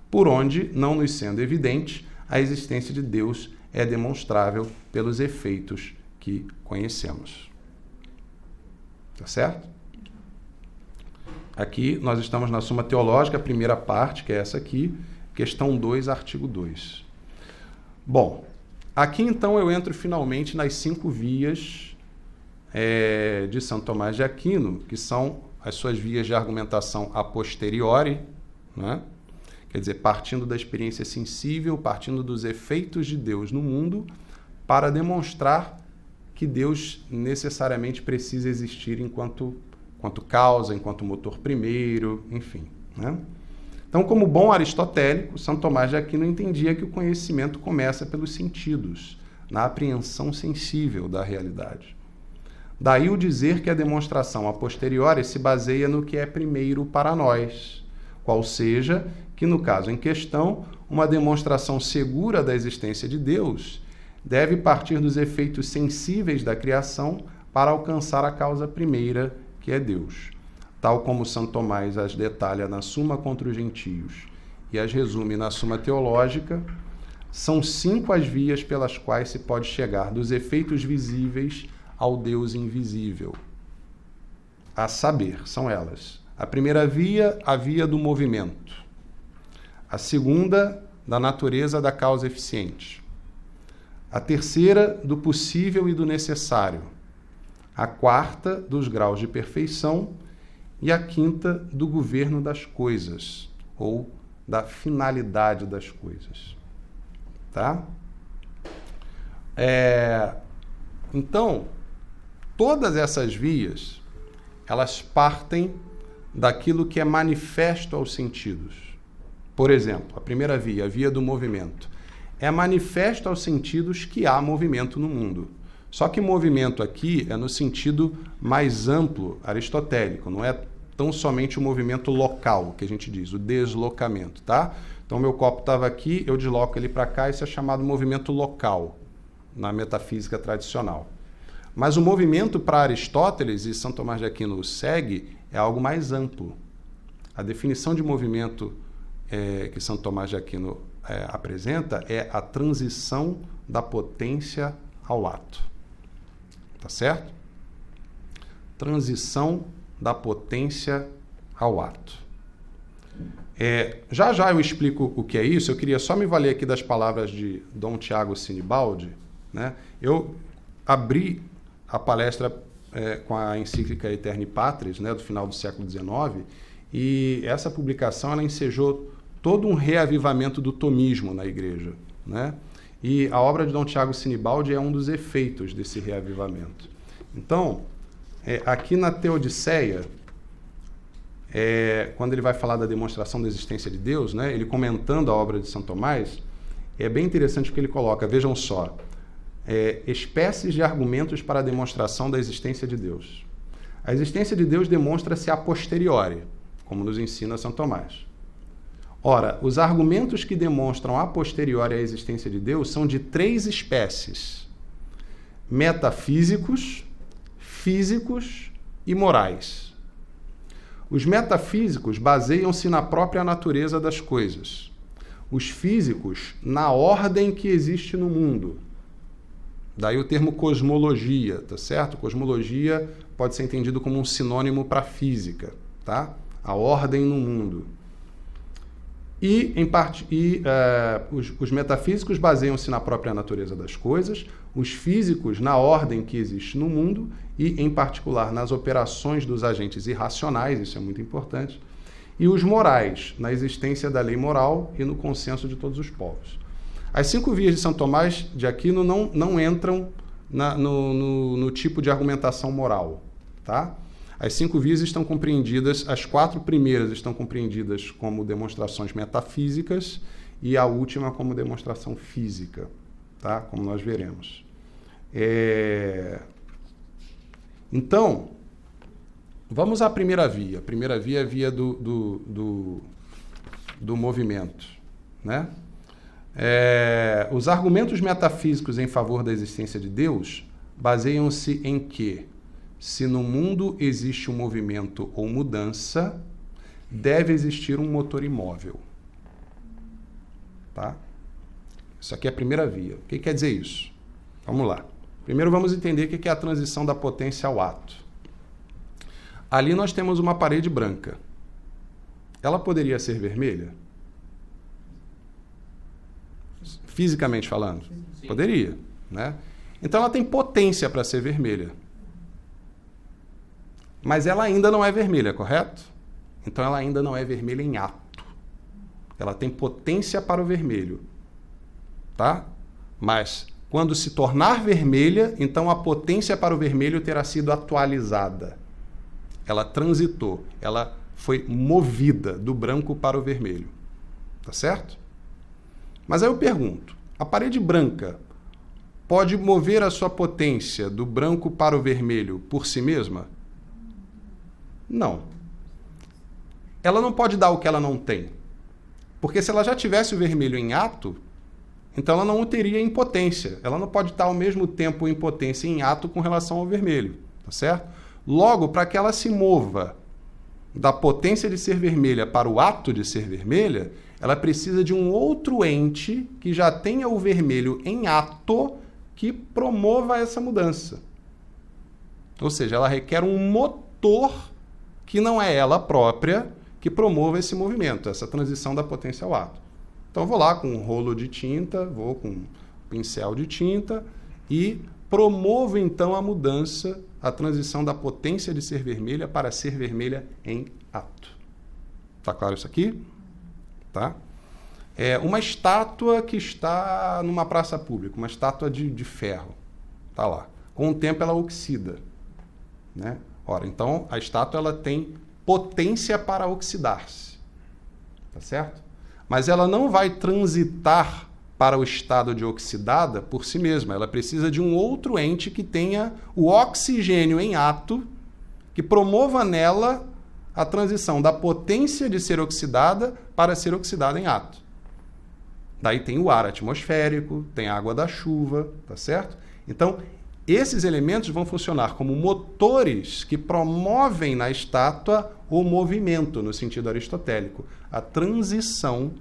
Por onde, não nos sendo evidente, a existência de Deus é demonstrável pelos efeitos que conhecemos. Tá certo? Aqui nós estamos na Suma Teológica, a primeira parte, que é essa aqui, questão 2, artigo 2. Bom, aqui então eu entro finalmente nas 5 vias de Santo Tomás de Aquino, que são as suas vias de argumentação a posteriori, né? Quer dizer, partindo da experiência sensível, partindo dos efeitos de Deus no mundo, para demonstrar que Deus necessariamente precisa existir enquanto causa, enquanto motor primeiro, enfim. Né? Então, como bom aristotélico, São Tomás de Aquino entendia que o conhecimento começa pelos sentidos, na apreensão sensível da realidade. Daí o dizer que a demonstração a posteriori se baseia no que é primeiro para nós, qual seja que, no caso em questão, uma demonstração segura da existência de Deus deve partir dos efeitos sensíveis da criação para alcançar a causa primeira, que é Deus, tal como Santo Tomás as detalha na Suma contra os Gentios e as resume na Suma Teológica. São 5 as vias pelas quais se pode chegar dos efeitos visíveis ao Deus invisível. A saber, são elas: a primeira via, a via do movimento; a segunda, da natureza da causa eficiente; a terceira, do possível e do necessário; a quarta, dos graus de perfeição; e a quinta, do governo das coisas, ou da finalidade das coisas. Tá? Então, todas essas vias, elas partem daquilo que é manifesto aos sentidos. Por exemplo, a primeira via, a via do movimento. É manifesto aos sentidos que há movimento no mundo. Só que movimento aqui é no sentido mais amplo aristotélico, não é tão somente o movimento local, que a gente diz, o deslocamento, tá? Então, meu copo estava aqui, eu desloco ele para cá, isso é chamado movimento local, na metafísica tradicional. Mas o movimento para Aristóteles, e São Tomás de Aquino o segue, é algo mais amplo. A definição de movimento que Santo Tomás de Aquino apresenta é a transição da potência ao ato. Tá certo? Transição da potência ao ato. Já eu explico o que é isso. Eu queria só me valer aqui das palavras de Dom Tiago Sinibaldi, né? Eu abri a palestra com a encíclica Aeterni Patris, né, do final do século XIX, e essa publicação ela ensejou todo um reavivamento do tomismo na igreja, né? E a obra de Dom Tiago Sinibaldi é um dos efeitos desse reavivamento. Então, aqui na Teodiceia, quando ele vai falar da demonstração da existência de Deus, né, ele comentando a obra de São Tomás, é bem interessante porque ele coloca, vejam só, espécies de argumentos para a demonstração da existência de Deus. A existência de Deus demonstra-se a posteriori, como nos ensina São Tomás. Ora, os argumentos que demonstram a posteriori a existência de Deus são de 3 espécies: metafísicos, físicos e morais. Os metafísicos baseiam-se na própria natureza das coisas. Os físicos, na ordem que existe no mundo. Daí o termo cosmologia, tá certo? Cosmologia pode ser entendido como um sinônimo para física, tá? A ordem no mundo. Os metafísicos baseiam-se na própria natureza das coisas, os físicos na ordem que existe no mundo e, em particular, nas operações dos agentes irracionais, isso é muito importante, e os morais, na existência da lei moral e no consenso de todos os povos. As 5 vias de São Tomás de Aquino não entram no tipo de argumentação moral, tá? As 5 vias estão compreendidas, as 4 primeiras estão compreendidas como demonstrações metafísicas e a última como demonstração física, tá? Como nós veremos. Então, vamos à primeira via. A primeira via é a via do movimento, né? Os argumentos metafísicos em favor da existência de Deus baseiam-se em que, se no mundo existe um movimento ou mudança, deve existir um motor imóvel. Tá? Isso aqui é a primeira via. O que quer dizer isso? Vamos lá. Primeiro vamos entender o que é a transição da potência ao ato. Ali nós temos uma parede branca. Ela poderia ser vermelha? Fisicamente falando? Sim. Poderia, né? Então ela tem potência para ser vermelha. Mas ela ainda não é vermelha, correto? Então ela ainda não é vermelha em ato. Ela tem potência para o vermelho, tá? Mas quando se tornar vermelha, então a potência para o vermelho terá sido atualizada. Ela transitou, ela foi movida do branco para o vermelho. Tá certo? Mas aí eu pergunto, a parede branca pode mover a sua potência do branco para o vermelho por si mesma? Não. Ela não pode dar o que ela não tem. Porque se ela já tivesse o vermelho em ato, então ela não o teria em potência. Ela não pode estar ao mesmo tempo em potência e em ato com relação ao vermelho. Tá certo? Logo, para que ela se mova da potência de ser vermelha para o ato de ser vermelha, ela precisa de um outro ente que já tenha o vermelho em ato que promova essa mudança. Ou seja, ela requer um motor que não é ela própria que promova esse movimento, essa transição da potência ao ato. Então, eu vou lá com um rolo de tinta, vou com um pincel de tinta e promovo, então, a mudança, a transição da potência de ser vermelha para ser vermelha em ato. Tá claro isso aqui? Tá? É uma estátua que está numa praça pública, uma estátua de ferro. Tá lá. Com o tempo, ela oxida, né? Ora, então, a estátua ela tem potência para oxidar-se. Tá certo? Mas ela não vai transitar para o estado de oxidada por si mesma. Ela precisa de um outro ente que tenha o oxigênio em ato, que promova nela a transição da potência de ser oxidada para ser oxidada em ato. Daí tem o ar atmosférico, tem a água da chuva, tá certo? Então, esses elementos vão funcionar como motores que promovem na estátua o movimento, no sentido aristotélico, a transição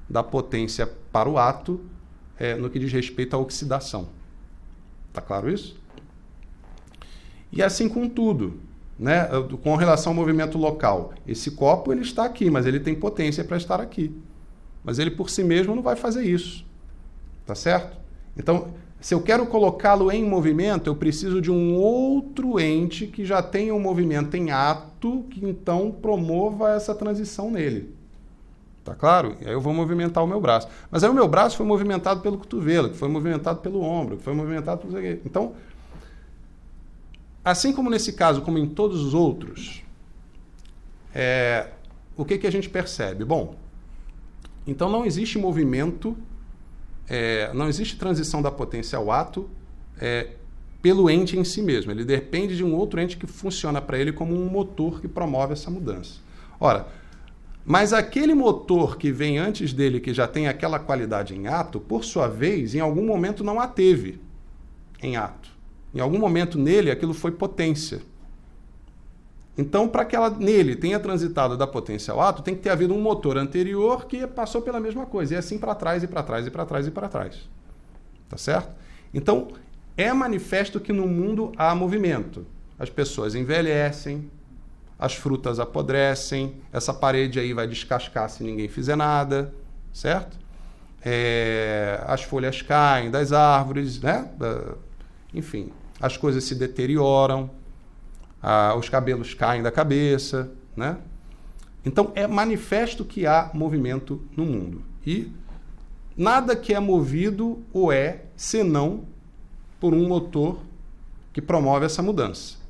da potência para o ato no que diz respeito à oxidação. Está claro isso? E assim com tudo, né? Com relação ao movimento local. Esse copo ele está aqui, mas ele tem potência para estar aqui. Mas ele por si mesmo não vai fazer isso. Tá certo? Então, se eu quero colocá-lo em movimento, eu preciso de um outro ente que já tenha um movimento em ato, que então promova essa transição nele. Tá claro? E aí eu vou movimentar o meu braço. Mas aí o meu braço foi movimentado pelo cotovelo, que foi movimentado pelo ombro, que foi movimentado por... Então, assim como nesse caso, como em todos os outros, o que a gente percebe? Bom, então não existe movimento, não existe transição da potência ao ato pelo ente em si mesmo. Ele depende de um outro ente que funciona para ele como um motor que promove essa mudança. Ora, mas aquele motor que vem antes dele, que já tem aquela qualidade em ato, por sua vez, em algum momento não a teve em ato. Em algum momento nele, aquilo foi potência. Então, para que ela nele tenha transitado da potência ao ato, tem que ter havido um motor anterior que passou pela mesma coisa. E assim para trás, e para trás, e para trás, e para trás. Tá certo? Então, é manifesto que no mundo há movimento. As pessoas envelhecem, as frutas apodrecem, essa parede aí vai descascar se ninguém fizer nada, certo? As folhas caem das árvores, né? Enfim, as coisas se deterioram, os cabelos caem da cabeça, né? Então, é manifesto que há movimento no mundo. E nada que é movido o senão por um motor que promove essa mudança.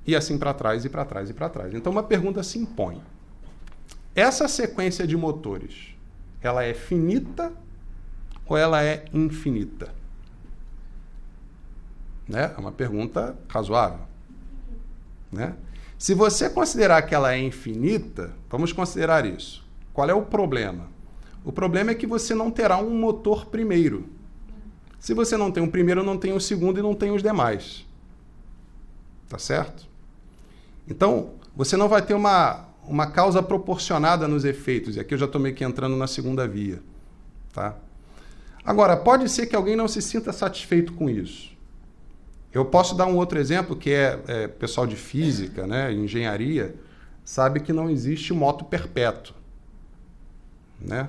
E assim para trás, e para trás, e para trás. Então, uma pergunta se impõe. Essa sequência de motores, ela é finita ou ela é infinita? Né? É uma pergunta razoável. Né? Se você considerar que ela é infinita, vamos considerar isso. Qual é o problema? O problema é que você não terá um motor primeiro. Se você não tem um primeiro, não tem um segundo e não tem os demais. Tá certo? Então, você não vai ter uma causa proporcionada nos efeitos. E aqui eu já estou meio que entrando na segunda via. Tá? Agora, pode ser que alguém não se sinta satisfeito com isso. Eu posso dar um outro exemplo, que pessoal de física, né, engenharia, sabe que não existe moto perpétuo. Né?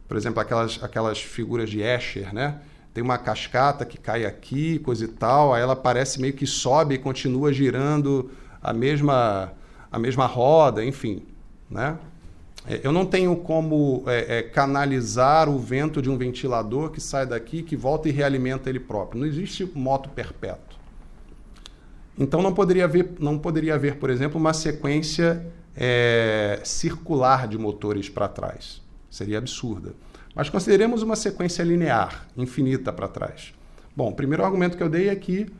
Por exemplo, aquelas figuras de Escher, né? Tem uma cascata que cai aqui, coisa e tal, aí ela parece meio que sobe e continua girando a mesma roda, enfim. Né? Eu não tenho como canalizar o vento de um ventilador que sai daqui, que volta e realimenta ele próprio. Não existe moto perpétuo. Então não poderia haver, por exemplo, uma sequência circular de motores para trás. Seria absurda. Mas consideremos uma sequência linear, infinita para trás. Bom, o primeiro argumento que eu dei é que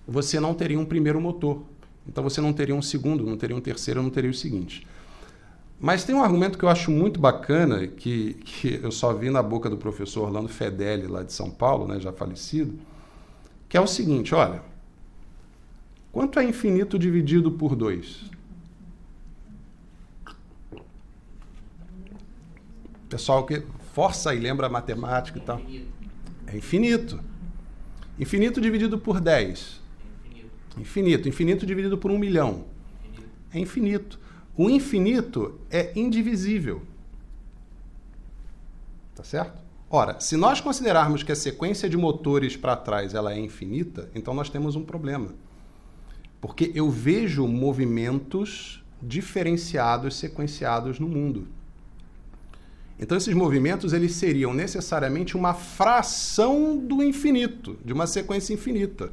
você não teria um primeiro motor. Então você não teria um segundo, não teria um terceiro, não teria o seguinte. Mas tem um argumento que eu acho muito bacana, que eu só vi na boca do professor Orlando Fedeli, lá de São Paulo, né, já falecido, que é o seguinte, olha, quanto é infinito dividido por 2? Pessoal que força e lembra a matemática e tal. É infinito. Infinito dividido por 10. Infinito. Infinito dividido por 1 milhão. É infinito. O infinito é indivisível. Tá certo? Ora, se nós considerarmos que a sequência de motores para trás ela é infinita, então nós temos um problema. Porque eu vejo movimentos diferenciados, sequenciados no mundo. Então, esses movimentos eles seriam necessariamente uma fração do infinito, de uma sequência infinita.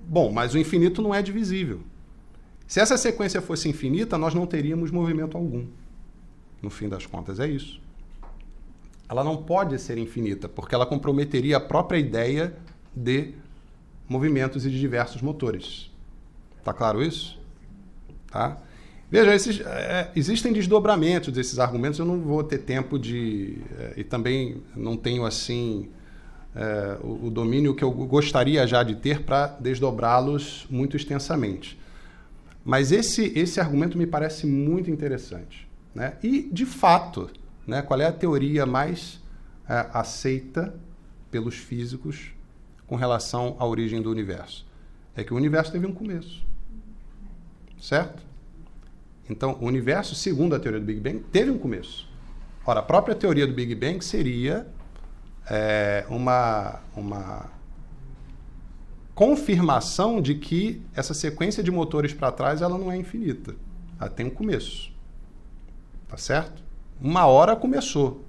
Bom, mas o infinito não é divisível. Se essa sequência fosse infinita, nós não teríamos movimento algum. No fim das contas, é isso. Ela não pode ser infinita, porque ela comprometeria a própria ideia de movimentos e de diversos motores. Tá claro isso? Tá? Veja, existem desdobramentos desses argumentos, eu não vou ter tempo de... e também não tenho, assim, o domínio que eu gostaria já de ter para desdobrá-los muito extensamente. Mas esse argumento me parece muito interessante, né? E, de fato, né, qual é a teoria mais aceita pelos físicos com relação à origem do universo? É que o universo teve um começo, certo? Então, o universo, segundo a teoria do Big Bang, teve um começo. Ora, a própria teoria do Big Bang seria uma confirmação de que essa sequência de motores para trás ela não é infinita. Ela tem um começo. Tá certo? Uma hora começou.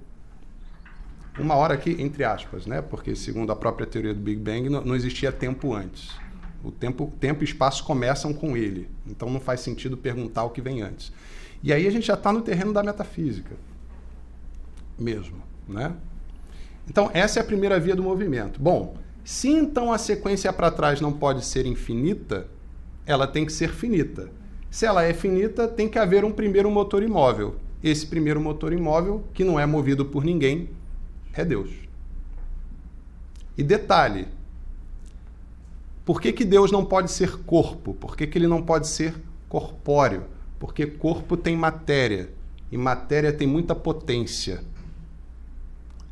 Uma hora aqui, entre aspas, né? Porque, segundo a própria teoria do Big Bang, não existia tempo antes. O tempo e espaço começam com ele. Então, não faz sentido perguntar o que vem antes. E aí a gente já está no terreno da metafísica. Mesmo, né? Então, essa é a primeira via do movimento. Bom, se então a sequência para trás não pode ser infinita, ela tem que ser finita. Se ela é finita, tem que haver um primeiro motor imóvel. Esse primeiro motor imóvel, que não é movido por ninguém, é Deus. E detalhe, por que Deus não pode ser corpo? Por que ele não pode ser corpóreo? Porque corpo tem matéria, e matéria tem muita potência.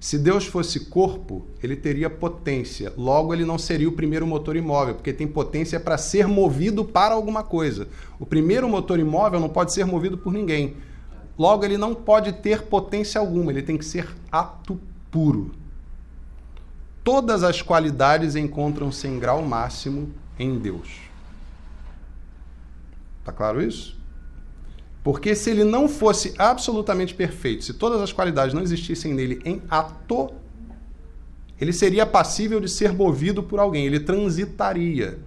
Se Deus fosse corpo, ele teria potência. Logo, ele não seria o primeiro motor imóvel, porque tem potência para ser movido para alguma coisa. O primeiro motor imóvel não pode ser movido por ninguém. Logo, ele não pode ter potência alguma, ele tem que ser ato puro. Todas as qualidades encontram-se em grau máximo em Deus. Tá claro isso? Porque se ele não fosse absolutamente perfeito, se todas as qualidades não existissem nele em ato, ele seria passível de ser movido por alguém, ele transitaria.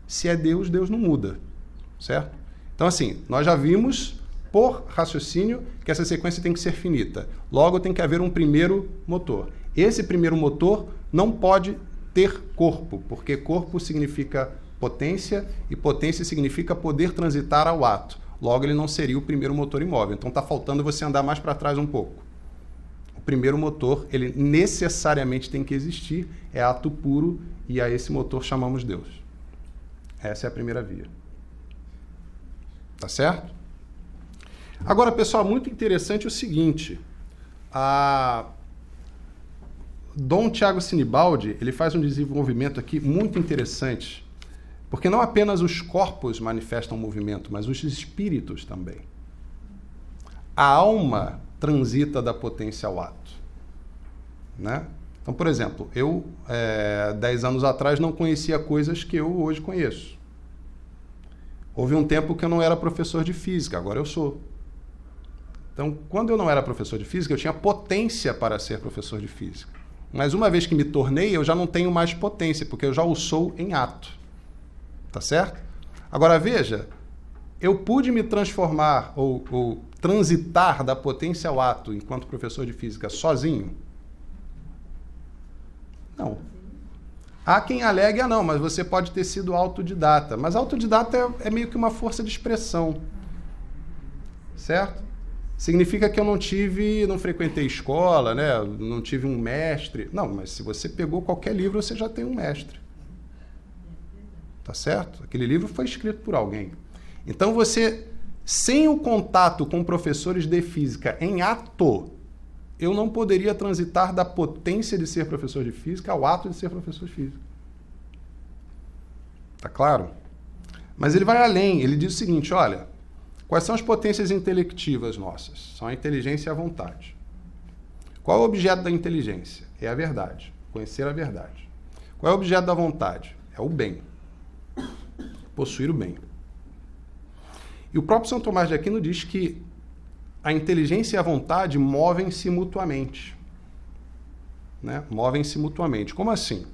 Se é Deus, Deus não muda, certo? Então, assim, nós já vimos, por raciocínio, que essa sequência tem que ser finita. Logo, tem que haver um primeiro motor. Esse primeiro motor não pode ter corpo, porque corpo significa potência, e potência significa poder transitar ao ato. Logo, ele não seria o primeiro motor imóvel. Então, está faltando você andar mais para trás um pouco. O primeiro motor, ele necessariamente tem que existir, é ato puro, e a esse motor chamamos Deus. Essa é a primeira via. Tá certo? Agora, pessoal, muito interessante o seguinte. Dom Tiago Sinibaldi, ele faz um desenvolvimento aqui muito interessante. Porque não apenas os corpos manifestam movimento, mas os espíritos também. A alma transita da potência ao ato, né? Então, por exemplo, eu, 10 anos atrás, não conhecia coisas que eu hoje conheço. Houve um tempo que eu não era professor de física, agora eu sou. Então, quando eu não era professor de física, eu tinha potência para ser professor de física. Mas uma vez que me tornei, eu já não tenho mais potência, porque eu já o sou em ato. Tá certo? Agora, veja, eu pude me transformar ou transitar da potência ao ato enquanto professor de física sozinho? Não. Há quem alegue, não, mas você pode ter sido autodidata. Mas autodidata é meio que uma força de expressão. Certo? Significa que eu não frequentei escola, né? Não tive um mestre. Não, mas se você pegou qualquer livro, você já tem um mestre. Tá certo? Aquele livro foi escrito por alguém. Então você, sem o contato com professores de física em ato, eu não poderia transitar da potência de ser professor de física ao ato de ser professor de física. Tá claro? Mas ele vai além, ele diz o seguinte, olha, quais são as potências intelectivas nossas? São a inteligência e a vontade. Qual é o objeto da inteligência? É a verdade, conhecer a verdade. Qual é o objeto da vontade? É o bem. Possuir o bem. E o próprio São Tomás de Aquino diz que a inteligência e a vontade movem-se mutuamente. Né? Movem-se mutuamente. Como assim?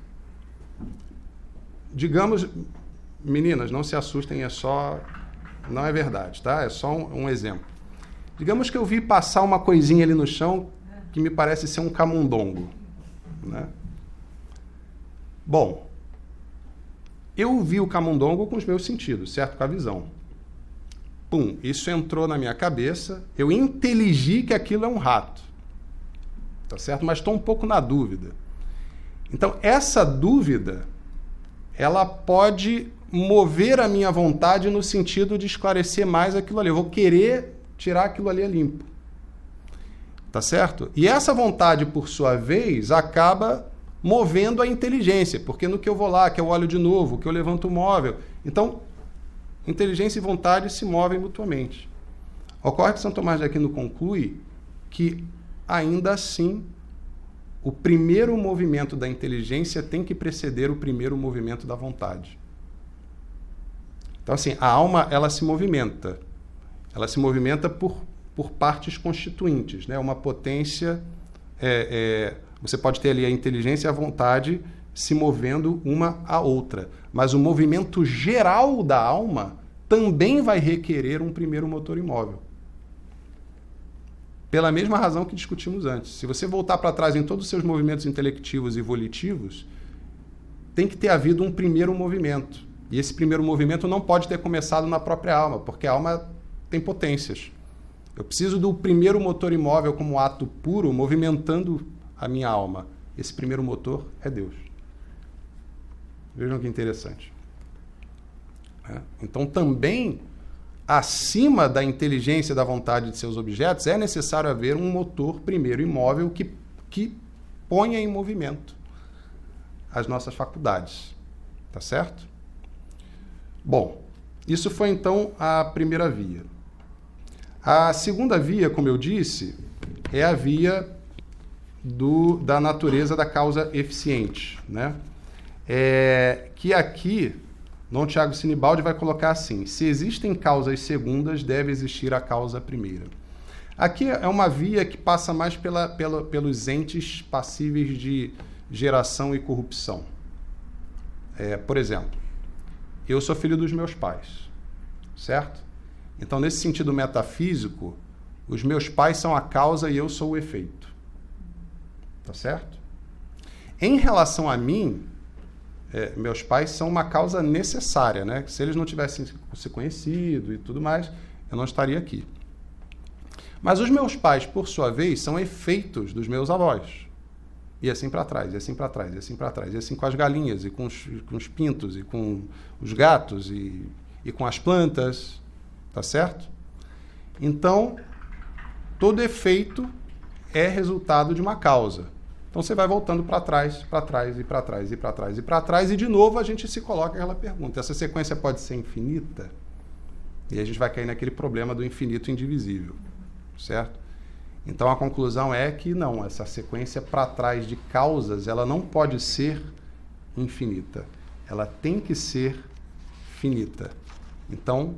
Digamos, meninas, não se assustem, não é verdade, tá? É só um exemplo. Digamos que eu vi passar uma coisinha ali no chão que me parece ser um camundongo. Né? Bom, eu vi o camundongo com os meus sentidos, certo? Com a visão. Pum, isso entrou na minha cabeça, eu inteligi que aquilo é um rato. Tá certo? Mas estou um pouco na dúvida. Então, essa dúvida, ela pode mover a minha vontade no sentido de esclarecer mais aquilo ali. Eu vou querer tirar aquilo ali limpo. Tá certo? E essa vontade, por sua vez, acaba movendo a inteligência, porque no que eu vou lá, que eu olho de novo, que eu levanto o móvel. Então, inteligência e vontade se movem mutuamente. Ocorre que São Tomás de Aquino conclui que, ainda assim, o primeiro movimento da inteligência tem que preceder o primeiro movimento da vontade. Então, assim, a alma, ela se movimenta. Ela se movimenta por partes constituintes, né? Uma potência... você pode ter ali a inteligência e a vontade se movendo uma à outra. Mas o movimento geral da alma também vai requerer um primeiro motor imóvel. Pela mesma razão que discutimos antes. Se você voltar para trás em todos os seus movimentos intelectivos e volitivos, tem que ter havido um primeiro movimento. E esse primeiro movimento não pode ter começado na própria alma, porque a alma tem potências. Eu preciso do primeiro motor imóvel como ato puro, movimentando a minha alma. Esse primeiro motor é Deus. Vejam que interessante. Então, também, acima da inteligência e da vontade de seus objetos, é necessário haver um motor primeiro imóvel que ponha em movimento as nossas faculdades. Tá certo? Bom, isso foi, então, a primeira via. A segunda via, como eu disse, é a via da natureza da causa eficiente, né? Que aqui, Dom Tiago Sinibaldi vai colocar assim: se existem causas segundas, deve existir a causa primeira. Aqui é uma via que passa mais pelos entes passíveis de geração e corrupção. Por exemplo, eu sou filho dos meus pais, certo? Então, nesse sentido metafísico, os meus pais são a causa e eu sou o efeito. Tá certo? Em relação a mim, meus pais são uma causa necessária, né? Se eles não tivessem se conhecido e tudo mais, eu não estaria aqui. Mas os meus pais, por sua vez, são efeitos dos meus avós. E assim para trás, e assim para trás, e assim para trás. E assim com as galinhas, e com os pintos, e com os gatos, e com as plantas. Tá certo? Então, todo efeito é resultado de uma causa. Então, você vai voltando para trás, para trás, e para trás, e para trás, e para trás, e de novo a gente se coloca aquela pergunta: essa sequência pode ser infinita? E a gente vai cair naquele problema do infinito indivisível, certo? Então, a conclusão é que não, essa sequência para trás de causas, ela não pode ser infinita. Ela tem que ser finita. Então,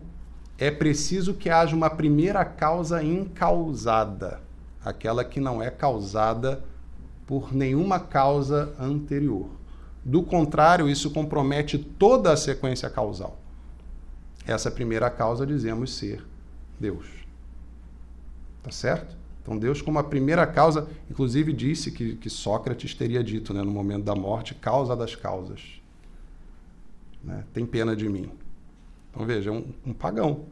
é preciso que haja uma primeira causa incausada, aquela que não é causada por nenhuma causa anterior. Do contrário, isso compromete toda a sequência causal. Essa primeira causa dizemos ser Deus. Tá certo? Então, Deus, como a primeira causa, inclusive disse que Sócrates teria dito, né, no momento da morte, causa das causas. Né? Tem pena de mim. Então, veja, um pagão,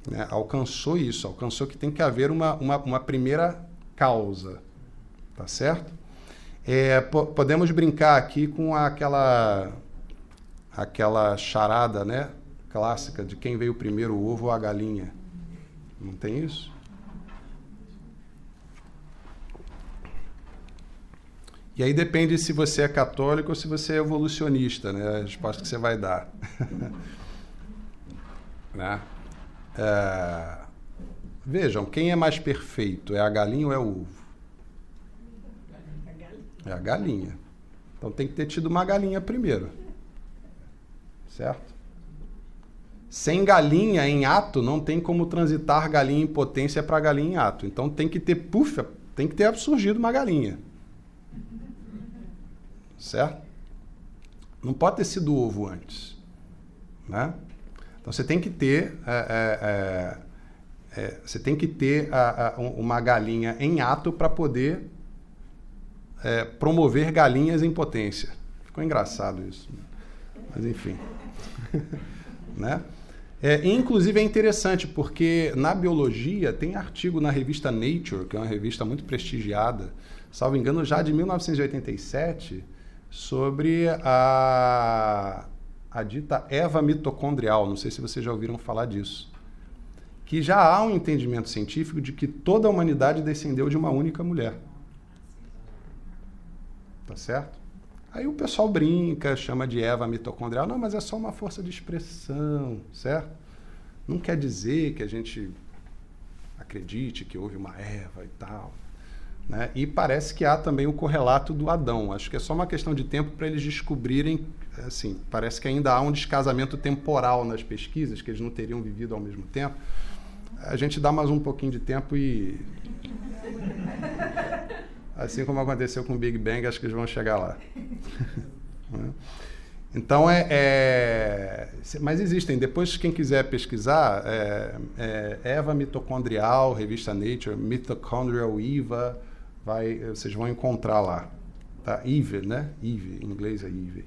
né, alcançou isso, alcançou que tem que haver uma primeira causa. Tá certo? Podemos brincar aqui com aquela charada, né, clássica de quem veio primeiro, o ovo ou a galinha. Não tem isso? E aí depende se você é católico ou se você é evolucionista, né? A resposta que você vai dar. Né? Vejam, quem é mais perfeito? É a galinha ou é o ovo? É a galinha. Então tem que ter tido uma galinha primeiro. Certo? Sem galinha em ato, não tem como transitar galinha em potência para galinha em ato. Então tem que ter, tem que ter surgido uma galinha. Certo? Não pode ter sido ovo antes. Né? Então você tem que ter, uma galinha em ato para poder promover galinhas em potência. Ficou engraçado isso. Mas enfim. Né? Inclusive é interessante porque na biologia tem artigo na revista Nature, que é uma revista muito prestigiada, salvo engano, já de 1987, sobre a dita Eva mitocondrial. Não sei se vocês já ouviram falar disso. Que já há um entendimento científico de que toda a humanidade descendeu de uma única mulher. Tá certo? Aí o pessoal brinca, chama de Eva mitocondrial. Não, mas é só uma força de expressão, certo? Não quer dizer que a gente acredite que houve uma Eva e tal. Né? E parece que há também o correlato do Adão. Acho que é só uma questão de tempo para eles descobrirem, assim, parece que ainda há um descasamento temporal nas pesquisas, que eles não teriam vivido ao mesmo tempo. A gente dá mais um pouquinho de tempo e... Assim como aconteceu com o Big Bang, acho que eles vão chegar lá. Então, mas existem. Depois, quem quiser pesquisar, Eva mitocondrial, revista Nature, Mitochondrial Eva, vocês vão encontrar lá. Tá? Eve, né? Eve, em inglês é Eve.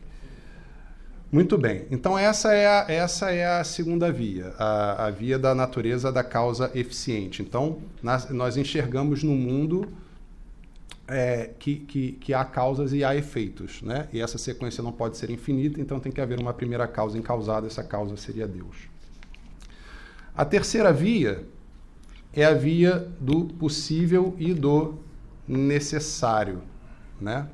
Muito bem. Então, essa é a segunda via, a via da natureza da causa eficiente. Então, nós enxergamos no mundo que há causas e há efeitos, né? E essa sequência não pode ser infinita, então tem que haver uma primeira causa encausada, essa causa seria Deus. A terceira via é a via do possível e do necessário, né?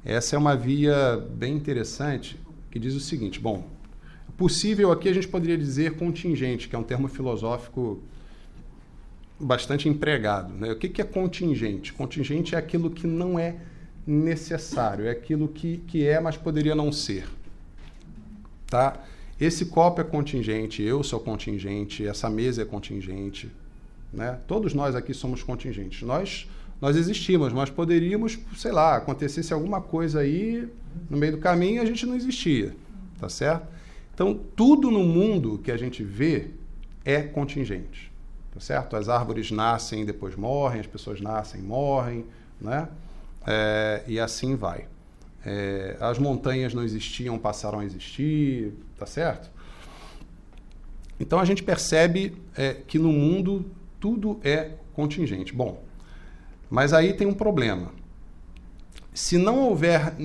Essa é uma via bem interessante, que diz o seguinte, bom, possível aqui a gente poderia dizer contingente, que é um termo filosófico bastante empregado, né? O que é contingente? Contingente é aquilo que não é necessário, é aquilo que é, mas poderia não ser. Tá? Esse copo é contingente, eu sou contingente, essa mesa é contingente, né? Todos nós aqui somos contingentes. Nós existimos, mas poderíamos, sei lá, acontecesse alguma coisa aí no meio do caminho e a gente não existia, tá certo? Então, tudo no mundo que a gente vê é contingente. Certo? As árvores nascem e depois morrem, as pessoas nascem e morrem, né? E assim vai. As montanhas não existiam, passaram a existir, tá certo? Então a gente percebe que no mundo tudo é contingente. Bom, mas aí tem um problema. Se não houver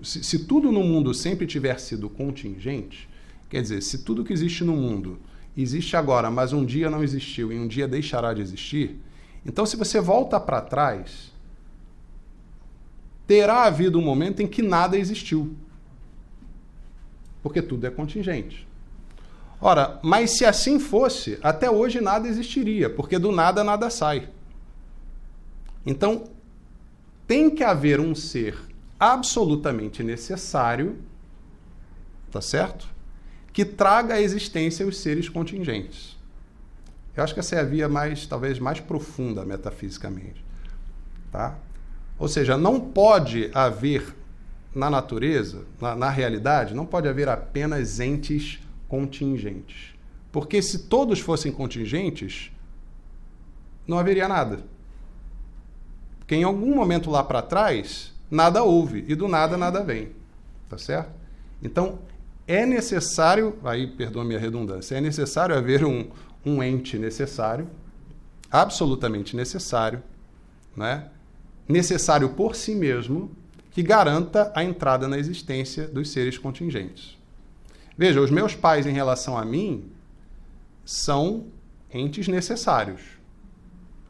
se tudo no mundo sempre tiver sido contingente, quer dizer, se tudo que existe no mundo existe agora, mas um dia não existiu e um dia deixará de existir, então se você volta para trás, terá havido um momento em que nada existiu. Porque tudo é contingente. Ora, mas se assim fosse, até hoje nada existiria, porque do nada nada sai. Então, tem que haver um ser absolutamente necessário, tá certo? Que traga à existência os seres contingentes. Eu acho que essa é a via talvez mais profunda metafisicamente. Tá? Ou seja, não pode haver na natureza, na realidade, não pode haver apenas entes contingentes. Porque se todos fossem contingentes, não haveria nada. Porque em algum momento lá para trás, nada houve, e do nada, nada vem. Tá certo? Então, é necessário, aí perdoa-me a redundância, é necessário haver um ente necessário, absolutamente necessário, né? Necessário por si mesmo, que garanta a entrada na existência dos seres contingentes. Veja, os meus pais em relação a mim são entes necessários,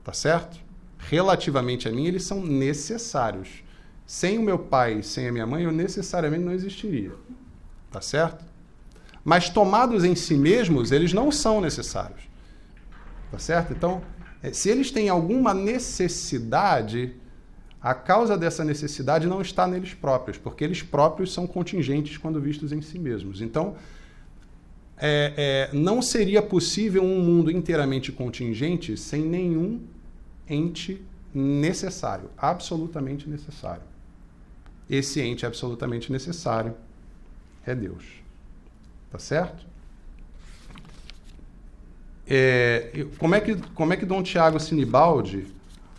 tá certo? Relativamente a mim, eles são necessários. Sem o meu pai, sem a minha mãe, eu necessariamente não existiria. Tá certo? Mas tomados em si mesmos, eles não são necessários. Tá certo? Então, se eles têm alguma necessidade, a causa dessa necessidade não está neles próprios, porque eles próprios são contingentes quando vistos em si mesmos. Então, não seria possível um mundo inteiramente contingente sem nenhum ente necessário, absolutamente necessário. Esse ente absolutamente necessário é Deus. Tá certo? Como é que Dom Tiago Sinibaldi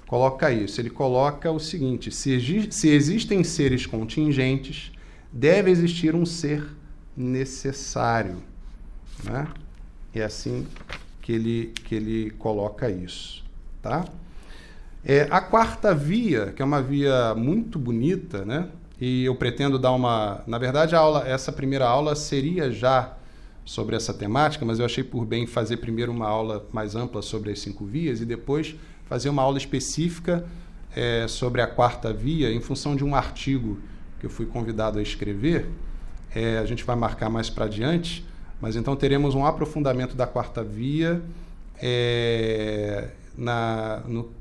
coloca isso? Ele coloca o seguinte: se existem seres contingentes, deve existir um ser necessário. Né? É assim que ele coloca isso. Tá? A quarta via, que é uma via muito bonita, né? E eu pretendo dar uma... Na verdade, essa primeira aula seria já sobre essa temática, mas eu achei por bem fazer primeiro uma aula mais ampla sobre as 5 vias e depois fazer uma aula específica sobre a quarta via em função de um artigo que eu fui convidado a escrever. A gente vai marcar mais para adiante, mas então teremos um aprofundamento da quarta via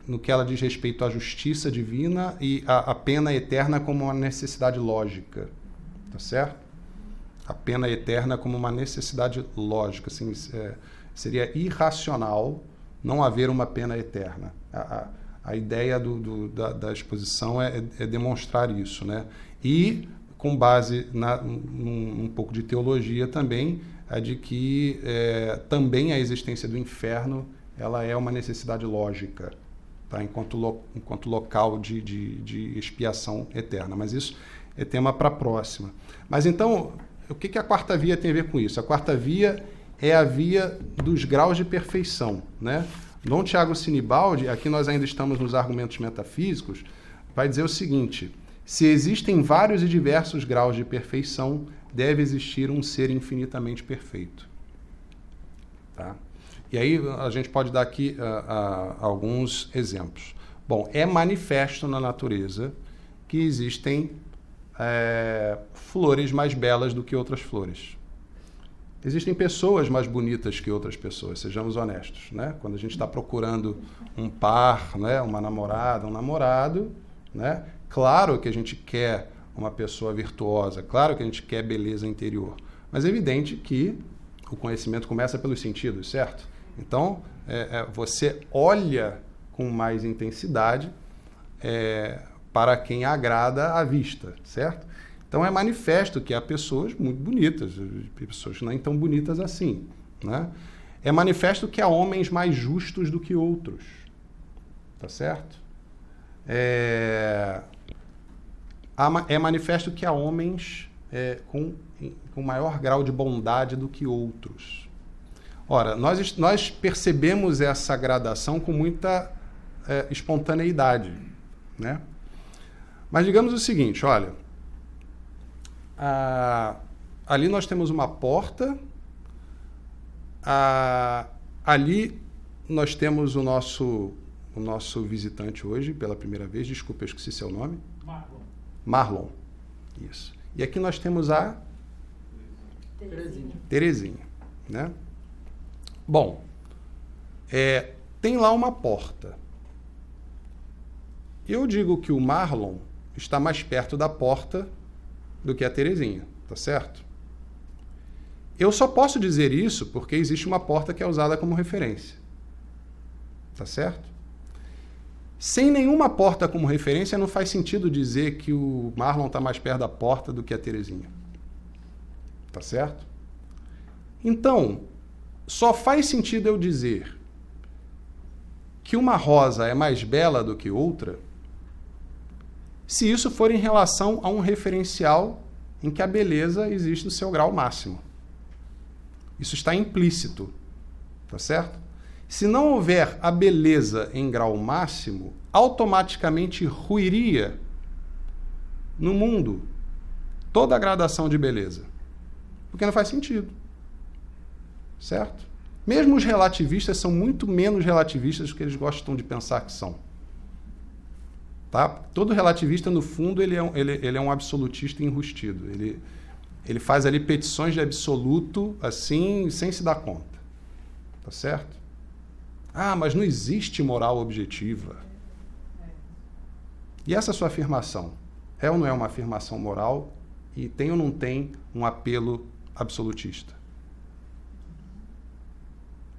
no que ela diz respeito à justiça divina e a pena eterna como uma necessidade lógica, tá certo? A pena eterna como uma necessidade lógica, assim, seria irracional não haver uma pena eterna. A ideia da exposição é demonstrar isso, né? E com base num pouco de teologia também, de que também a existência do inferno ela é uma necessidade lógica, tá? enquanto local de expiação eterna. Mas isso é tema para a próxima. Mas então, o que a quarta via tem a ver com isso? A quarta via é a via dos graus de perfeição, né? Dom Tiago Sinibaldi, aqui nós ainda estamos nos argumentos metafísicos, vai dizer o seguinte: se existem vários e diversos graus de perfeição, deve existir um ser infinitamente perfeito. Tá? E aí a gente pode dar aqui alguns exemplos. Bom, é manifesto na natureza que existem flores mais belas do que outras flores. Existem pessoas mais bonitas que outras pessoas, sejamos honestos, né? Quando a gente está procurando um par, né? Uma namorada, um namorado, né? Claro que a gente quer uma pessoa virtuosa, claro que a gente quer beleza interior, mas é evidente que o conhecimento começa pelos sentidos, certo? Então, você olha com mais intensidade para quem agrada à vista, certo? Então, é manifesto que há pessoas muito bonitas, pessoas nem tão bonitas assim, né? É manifesto que há homens mais justos do que outros, tá certo? É manifesto que há homens com maior grau de bondade do que outros. Ora, nós percebemos essa gradação com muita espontaneidade, né? Mas digamos o seguinte, olha, ali nós temos uma porta, ali nós temos o nosso visitante hoje, pela primeira vez, desculpa, eu esqueci seu nome. Marlon. Isso. E aqui nós temos a Terezinha, né? Bom, tem lá uma porta. Eu digo que o Marlon está mais perto da porta do que a Terezinha, tá certo? Eu só posso dizer isso porque existe uma porta que é usada como referência, tá certo? Sem nenhuma porta como referência, não faz sentido dizer que o Marlon está mais perto da porta do que a Terezinha. Tá certo? Então, só faz sentido eu dizer que uma rosa é mais bela do que outra se isso for em relação a um referencial em que a beleza existe no seu grau máximo. Isso está implícito. Tá certo? Se não houver a beleza em grau máximo, automaticamente ruiria no mundo toda a gradação de beleza. Porque não faz sentido. Certo? Mesmo os relativistas são muito menos relativistas do que eles gostam de pensar que são. Tá? Todo relativista, no fundo, ele é um absolutista enrustido. Ele faz ali petições de absoluto, assim, sem se dar conta. Tá certo? Ah, mas não existe moral objetiva. E essa sua afirmação é ou não é uma afirmação moral e tem ou não tem um apelo absolutista?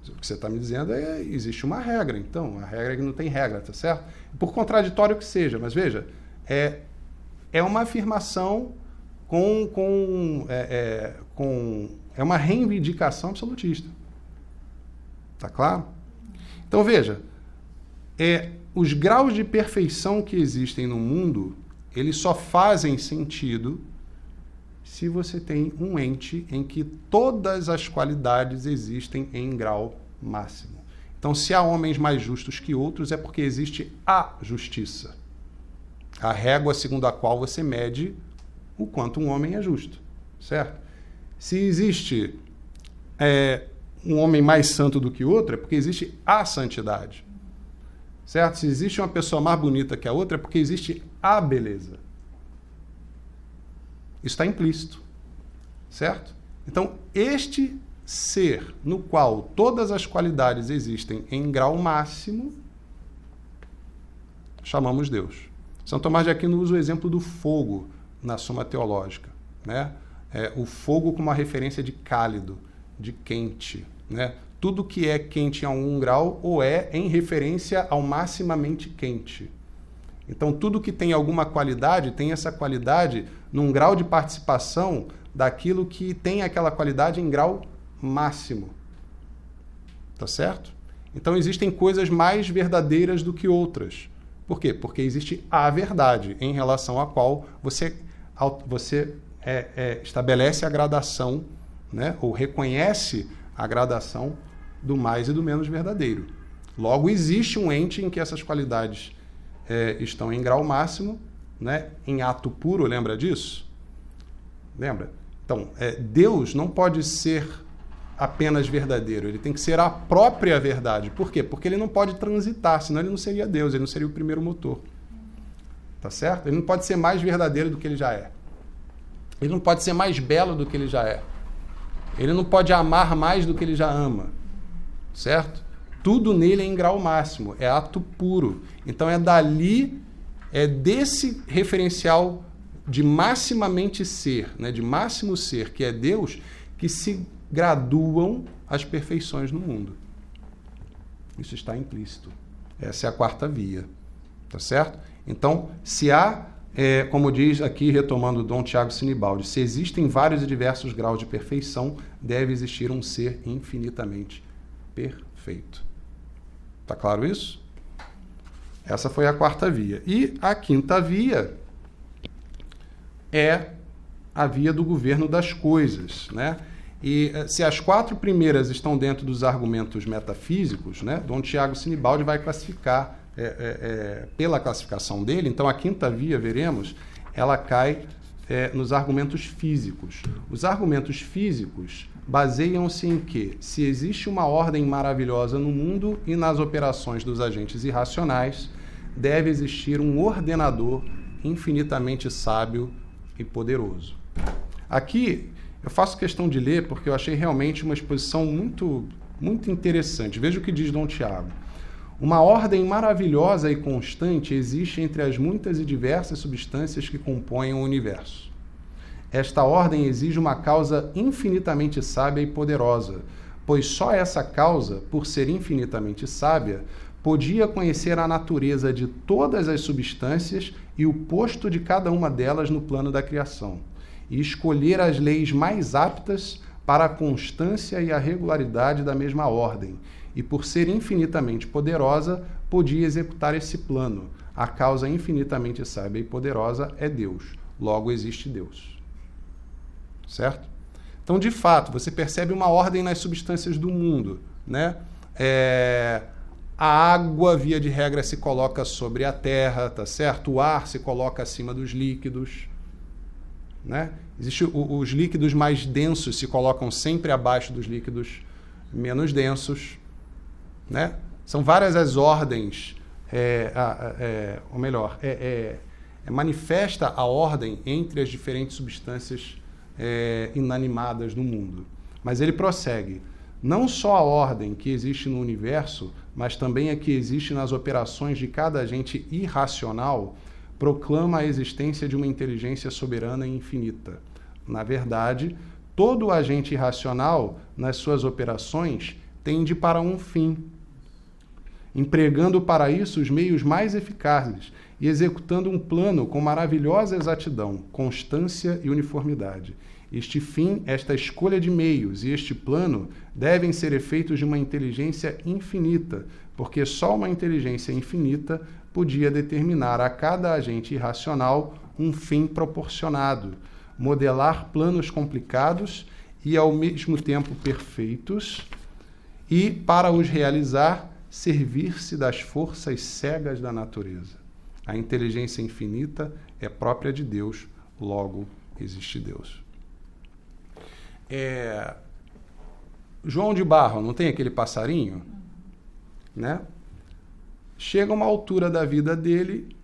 O que você está me dizendo existe uma regra, então. A regra é que não tem regra, tá certo? Por contraditório que seja, mas veja, é uma afirmação é uma reivindicação absolutista. Tá claro? Então, veja, os graus de perfeição que existem no mundo, eles só fazem sentido se você tem um ente em que todas as qualidades existem em grau máximo. Então, se há homens mais justos que outros, é porque existe a justiça. A régua segundo a qual você mede o quanto um homem é justo, certo? Se existe um homem mais santo do que outro, é porque existe a santidade, certo? Se existe uma pessoa mais bonita que a outra, é porque existe a beleza. Isso está implícito, certo? Então, este ser no qual todas as qualidades existem em grau máximo, chamamos Deus. São Tomás de Aquino usa o exemplo do fogo na Suma Teológica, né? O fogo como uma referência de cálido, de quente, né? Tudo que é quente a 1 grau ou é em referência ao maximamente quente. Então, tudo que tem alguma qualidade, tem essa qualidade num grau de participação daquilo que tem aquela qualidade em grau máximo. Tá certo? Então, existem coisas mais verdadeiras do que outras. Por quê? Porque existe a verdade em relação à qual você estabelece a gradação, né? Ou reconhece a gradação do mais e do menos verdadeiro. Logo, existe um ente em que essas qualidades estão em grau máximo, né? Em ato puro, lembra disso? Lembra? Então, Deus não pode ser apenas verdadeiro, ele tem que ser a própria verdade. Por quê? Porque ele não pode transitar, senão ele não seria Deus, ele não seria o primeiro motor. Tá certo? Ele não pode ser mais verdadeiro do que ele já é. Ele não pode ser mais belo do que ele já é. Ele não pode amar mais do que ele já ama. Certo? Tudo nele é em grau máximo, é ato puro. Então é dali, é desse referencial de maximamente ser, né, de máximo ser, que é Deus, que se graduam as perfeições no mundo. Isso está implícito. Essa é a quarta via. Tá certo? Então, se há, como diz aqui, retomando Dom Tiago Sinibaldi, se existem vários e diversos graus de perfeição, deve existir um ser infinitamente perfeito. Tá claro isso? Essa foi a quarta via. E a quinta via é a via do governo das coisas, né? E se as 4 primeiras estão dentro dos argumentos metafísicos, né, Dom Tiago Sinibaldi vai classificar, pela classificação dele, então a quinta via, veremos, ela cai nos argumentos físicos. Os argumentos físicos baseiam-se em que, se existe uma ordem maravilhosa no mundo e nas operações dos agentes irracionais, deve existir um ordenador infinitamente sábio e poderoso. Aqui eu faço questão de ler porque eu achei realmente uma exposição muito, muito interessante. Veja o que diz Dom Tiago. Uma ordem maravilhosa e constante existe entre as muitas e diversas substâncias que compõem o universo. Esta ordem exige uma causa infinitamente sábia e poderosa, pois só essa causa, por ser infinitamente sábia, podia conhecer a natureza de todas as substâncias e o posto de cada uma delas no plano da criação, e escolher as leis mais aptas para a constância e a regularidade da mesma ordem, e por ser infinitamente poderosa, podia executar esse plano. A causa infinitamente sábia e poderosa é Deus. Logo existe Deus. Certo? Então, de fato, você percebe uma ordem nas substâncias do mundo, né? A água, via de regra, se coloca sobre a terra, tá certo? O ar se coloca acima dos líquidos, né? Os líquidos mais densos se colocam sempre abaixo dos líquidos menos densos, né? São várias as ordens, ou melhor, manifesta a ordem entre as diferentes substâncias inanimadas no mundo. Mas ele prossegue. Não só a ordem que existe no universo, mas também a que existe nas operações de cada agente irracional, proclama a existência de uma inteligência soberana e infinita. Na verdade, todo agente irracional, nas suas operações, tende para um fim, empregando para isso os meios mais eficazes e executando um plano com maravilhosa exatidão, constância e uniformidade. Este fim, esta escolha de meios e este plano devem ser efeitos de uma inteligência infinita, porque só uma inteligência infinita podia determinar a cada agente irracional um fim proporcionado, modelar planos complicados e ao mesmo tempo perfeitos, e, para os realizar, servir-se das forças cegas da natureza. A inteligência infinita é própria de Deus, logo existe Deus. João de Barro, não tem aquele passarinho? Né? Chega uma altura da vida dele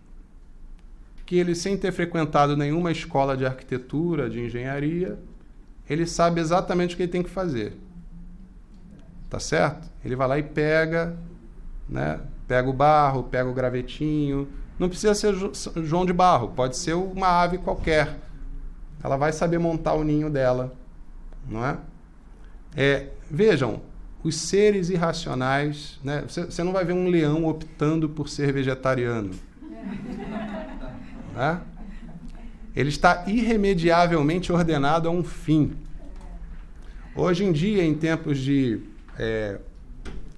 que ele, sem ter frequentado nenhuma escola de arquitetura, de engenharia, ele sabe exatamente o que ele tem que fazer. Tá certo? Ele vai lá e pega, né? Pega o barro, pega o gravetinho. Não precisa ser João de Barro, pode ser uma ave qualquer. Ela vai saber montar o ninho dela, não é? Vejam, os seres irracionais, né? Você não vai ver um leão optando por ser vegetariano. Né? Ele está irremediavelmente ordenado a um fim. Hoje em dia, em tempos de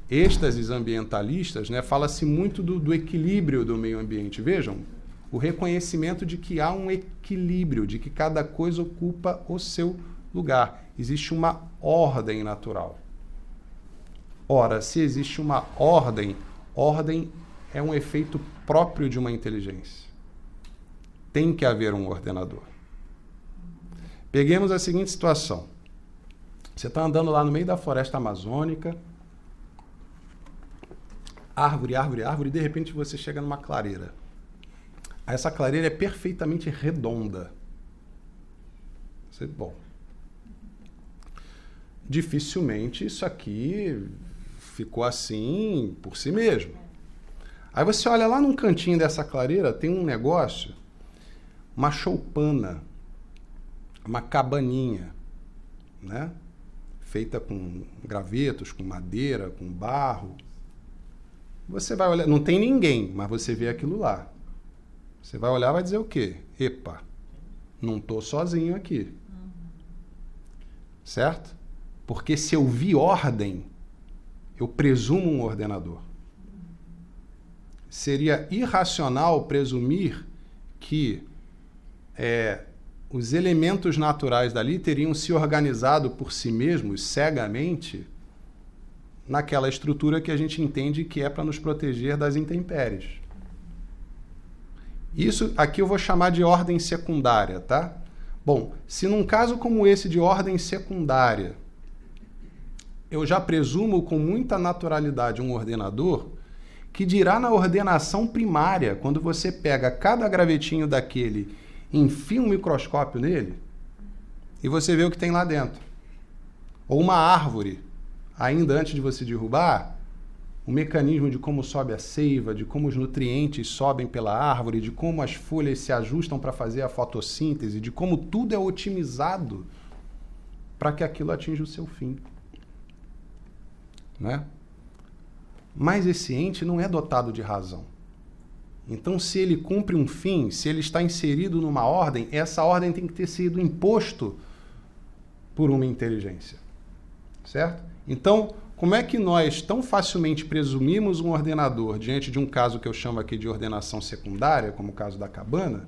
êxtases ambientalistas, né, fala-se muito do equilíbrio do meio ambiente. Vejam, o reconhecimento de que há um equilíbrio, de que cada coisa ocupa o seu lugar. Existe uma ordem natural. Ora, se existe uma ordem é um efeito próprio de uma inteligência. Tem que haver um ordenador. Peguemos a seguinte situação. Você está andando lá no meio da floresta amazônica, árvore, árvore, árvore, e de repente você chega numa clareira. Essa clareira é perfeitamente redonda. Bom, dificilmente isso aqui ficou assim por si mesmo. Aí você olha lá num cantinho dessa clareira, tem um negócio, uma choupana, uma cabaninha, né? Feita com gravetos, com madeira, com barro. Você vai olhar, não tem ninguém, mas você vê aquilo lá. Você vai olhar e vai dizer o quê? Epa, não estou sozinho aqui. Certo? Porque se eu vi ordem, eu presumo um ordenador. Seria irracional presumir que os elementos naturais dali teriam se organizado por si mesmos, cegamente, naquela estrutura que a gente entende que é para nos proteger das intempéries. Isso aqui eu vou chamar de ordem secundária, tá? Bom, se num caso como esse de ordem secundária, eu já presumo com muita naturalidade um ordenador, que dirá na ordenação primária, quando você pega cada gravetinho daquele, enfia um microscópio nele, e você vê o que tem lá dentro. Ou uma árvore, ainda antes de você derrubar, o mecanismo de como sobe a seiva, de como os nutrientes sobem pela árvore, de como as folhas se ajustam para fazer a fotossíntese, de como tudo é otimizado para que aquilo atinja o seu fim. Né? Mas esse ente não é dotado de razão. Então, se ele cumpre um fim, se ele está inserido numa ordem, essa ordem tem que ter sido imposto por uma inteligência. Certo? Então, como é que nós tão facilmente presumimos um ordenador diante de um caso que eu chamo aqui de ordenação secundária, como o caso da cabana?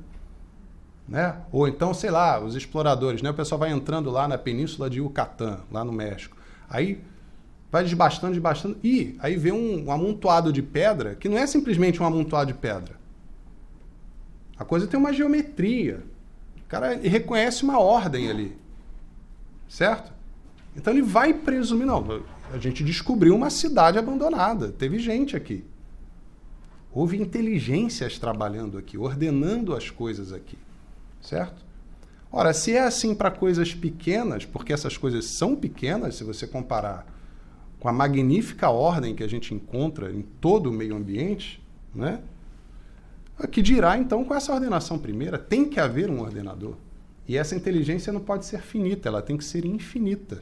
Né? Ou então, sei lá, os exploradores, né? O pessoal vai entrando lá na península de Yucatán, lá no México. Aí vai desbastando, e aí vê um amontoado de pedra, que não é simplesmente um amontoado de pedra. A coisa tem uma geometria. O cara reconhece uma ordem ali. Certo? Então ele vai presumir, não, a gente descobriu uma cidade abandonada, teve gente aqui. Houve inteligências trabalhando aqui, ordenando as coisas aqui. Certo? Ora, se é assim para coisas pequenas, porque essas coisas são pequenas, se você comparar com a magnífica ordem que a gente encontra em todo o meio ambiente, né? Que dirá, então, com essa ordenação primeira, tem que haver um ordenador. E essa inteligência não pode ser finita, ela tem que ser infinita.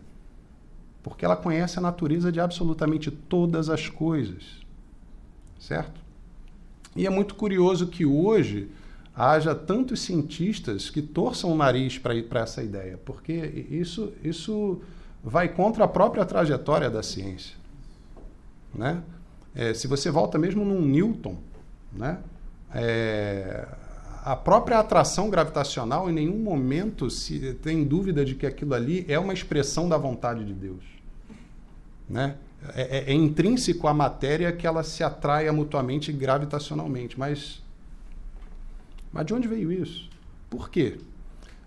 Porque ela conhece a natureza de absolutamente todas as coisas. Certo? E é muito curioso que hoje haja tantos cientistas que torçam o nariz para ir para essa ideia, porque isso vai contra a própria trajetória da ciência. Né? Se você volta mesmo num Newton, né? A própria atração gravitacional em nenhum momento se tem dúvida de que aquilo ali é uma expressão da vontade de Deus. Né? É intrínseco à matéria que ela se atraia mutuamente gravitacionalmente. Mas de onde veio isso? Por quê?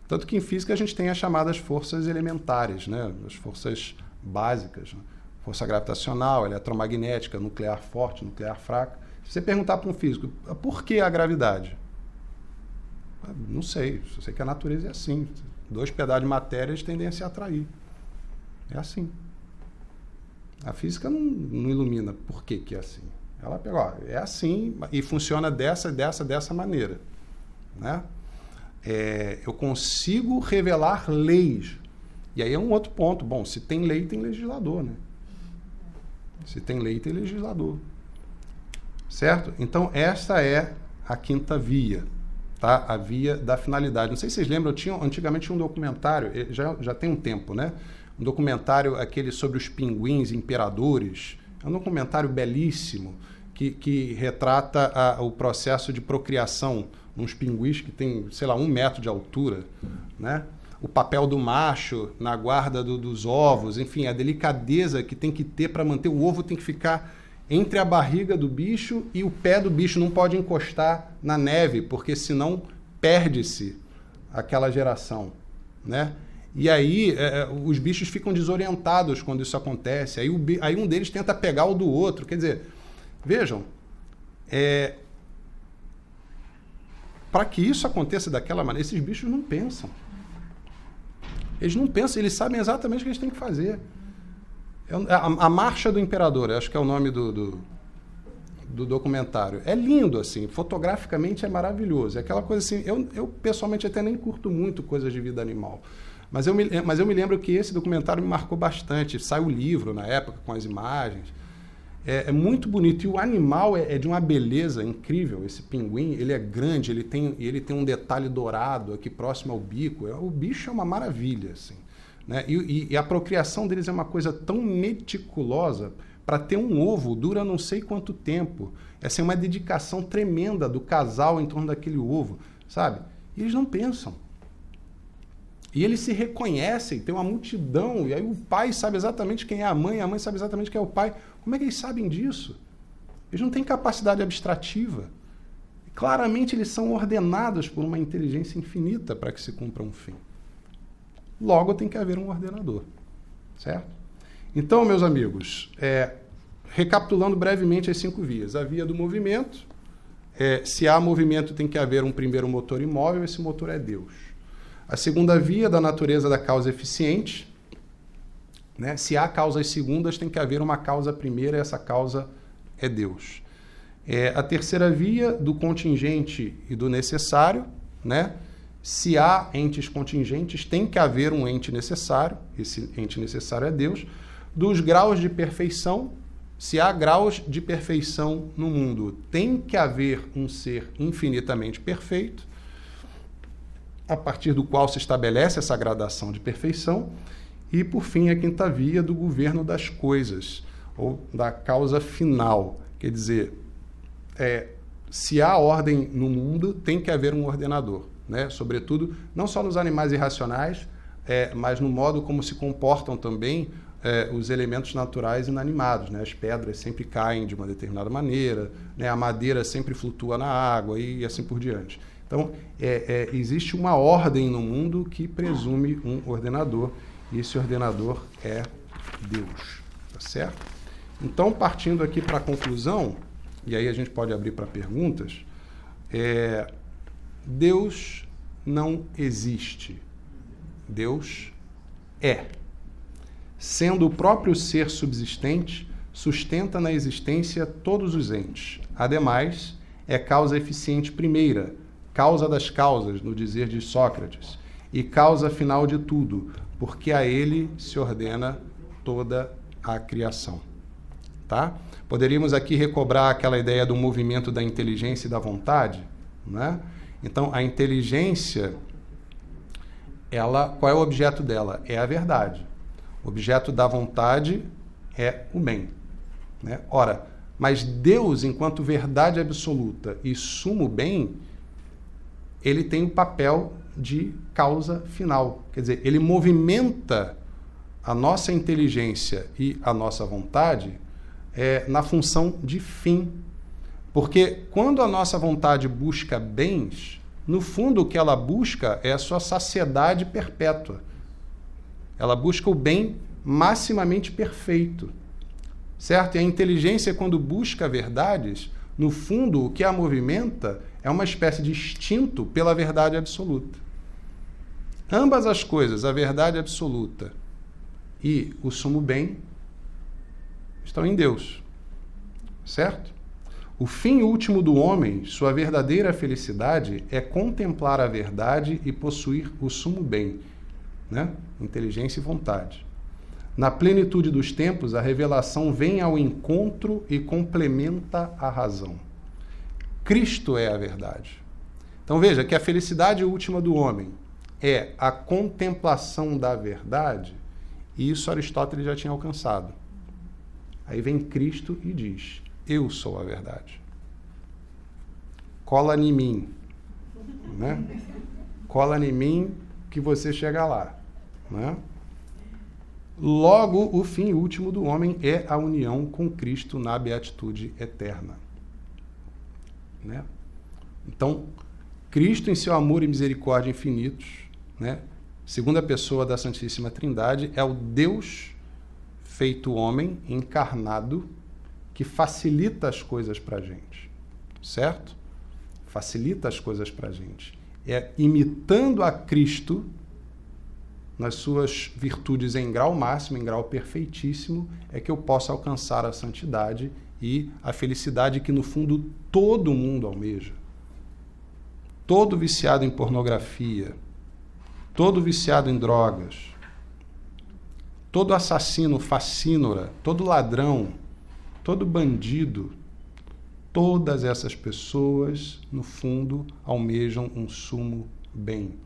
Tanto que em física a gente tem as chamadas forças elementares, né? As forças básicas. Né? Força gravitacional, eletromagnética, nuclear forte, nuclear fraca. Se você perguntar para um físico, por que a gravidade? Não sei. Só sei que a natureza é assim. 2 pedaços de matéria tendem a se atrair. É assim. A física não ilumina por que é assim. Ela pega, ó, é assim e funciona dessa maneira. Né? Eu consigo revelar leis. E aí é um outro ponto. Bom, se tem lei, tem legislador. Né? Se tem lei, tem legislador. Certo? Então, esta é a quinta via. Tá? A via da finalidade. Não sei se vocês lembram, antigamente tinha um documentário, já tem um tempo, né? Um documentário, aquele sobre os pinguins imperadores. É um documentário belíssimo que retrata o processo de procriação nos pinguins que tem, sei lá, 1 metro de altura, né? O papel do macho na guarda dos ovos, enfim, a delicadeza que tem que ter para manter o ovo, tem que ficar entre a barriga do bicho e o pé do bicho, não pode encostar na neve, porque senão perde-se aquela geração, né? E aí os bichos ficam desorientados quando isso acontece. Aí um deles tenta pegar o do outro. Quer dizer, vejam, para que isso aconteça daquela maneira, esses bichos não pensam. Eles não pensam, eles sabem exatamente o que eles têm que fazer. A Marcha do Imperador, acho que é o nome do documentário. É lindo, assim, fotograficamente é maravilhoso. É aquela coisa assim, eu pessoalmente até nem curto muito coisas de vida animal. Mas eu me lembro que esse documentário me marcou bastante. Saiu o livro na época, com as imagens. É muito bonito. E o animal é de uma beleza incrível. Esse pinguim, ele é grande, ele tem um detalhe dourado aqui próximo ao bico. O bicho é uma maravilha, assim. Né? E a procriação deles é uma coisa tão meticulosa. Para ter um ovo dura não sei quanto tempo. Essa é uma dedicação tremenda do casal em torno daquele ovo, sabe? E eles não pensam. E eles se reconhecem, tem uma multidão, e aí o pai sabe exatamente quem é a mãe sabe exatamente quem é o pai. Como é que eles sabem disso? Eles não têm capacidade abstrativa. Claramente eles são ordenados por uma inteligência infinita para que se cumpra um fim. Logo tem que haver um ordenador. Certo? Então, meus amigos, recapitulando brevemente as 5 vias. A via do movimento. Se há movimento, tem que haver um primeiro motor imóvel, esse motor é Deus. A segunda via, da natureza da causa eficiente. Né? Se há causas segundas, tem que haver uma causa primeira, e essa causa é Deus. A terceira via, do contingente e do necessário. Né? Se há entes contingentes, tem que haver um ente necessário, esse ente necessário é Deus. Dos graus de perfeição, se há graus de perfeição no mundo, tem que haver um ser infinitamente perfeito, a partir do qual se estabelece essa gradação de perfeição. E, por fim, a quinta via, do governo das coisas, ou da causa final. Quer dizer, se há ordem no mundo, tem que haver um ordenador. Né? Sobretudo, não só nos animais irracionais, mas no modo como se comportam também os elementos naturais inanimados. Né? As pedras sempre caem de uma determinada maneira, né? A madeira sempre flutua na água e assim por diante. Então, existe uma ordem no mundo que presume um ordenador, e esse ordenador é Deus. Tá certo? Então, partindo aqui para a conclusão, e aí a gente pode abrir para perguntas, Deus não existe. Deus é. Sendo o próprio ser subsistente, sustenta na existência todos os entes. Ademais, é causa eficiente primeira, causa das causas, no dizer de Sócrates, e causa final de tudo, porque a ele se ordena toda a criação. Tá? Poderíamos aqui recobrar aquela ideia do movimento da inteligência e da vontade, né? Então, a inteligência, qual é o objeto dela? É a verdade. O objeto da vontade é o bem. Né? Ora, mas Deus, enquanto verdade absoluta e sumo bem, ele tem o papel de causa final. Quer dizer, ele movimenta a nossa inteligência e a nossa vontade na função de fim. Porque quando a nossa vontade busca bens, no fundo o que ela busca é a sua saciedade perpétua. Ela busca o bem maximamente perfeito. Certo? E a inteligência, quando busca verdades, no fundo o que a movimenta é uma espécie de instinto pela verdade absoluta. Ambas as coisas, a verdade absoluta e o sumo bem, estão em Deus. Certo? O fim último do homem, sua verdadeira felicidade, é contemplar a verdade e possuir o sumo bem, né? Inteligência e vontade. Na plenitude dos tempos, a revelação vem ao encontro e complementa a razão. Cristo é a verdade. Então veja que a felicidade última do homem é a contemplação da verdade, e isso Aristóteles já tinha alcançado. Aí vem Cristo e diz: eu sou a verdade. Cola em mim, né? Cola em mim que você chega lá, né? Logo, o fim último do homem é a união com Cristo na beatitude eterna, né? Então, Cristo, em seu amor e misericórdia infinitos, né? Segunda pessoa da Santíssima Trindade, é o Deus feito homem, encarnado, que facilita as coisas para a gente, certo? Facilita as coisas para a gente. É imitando a Cristo nas suas virtudes em grau máximo, em grau perfeitíssimo, é que eu posso alcançar a santidade e a felicidade que, no fundo, todo mundo almeja. Todo viciado em pornografia, todo viciado em drogas, todo assassino, facínora, todo ladrão, todo bandido, todas essas pessoas, no fundo, almejam um sumo bem.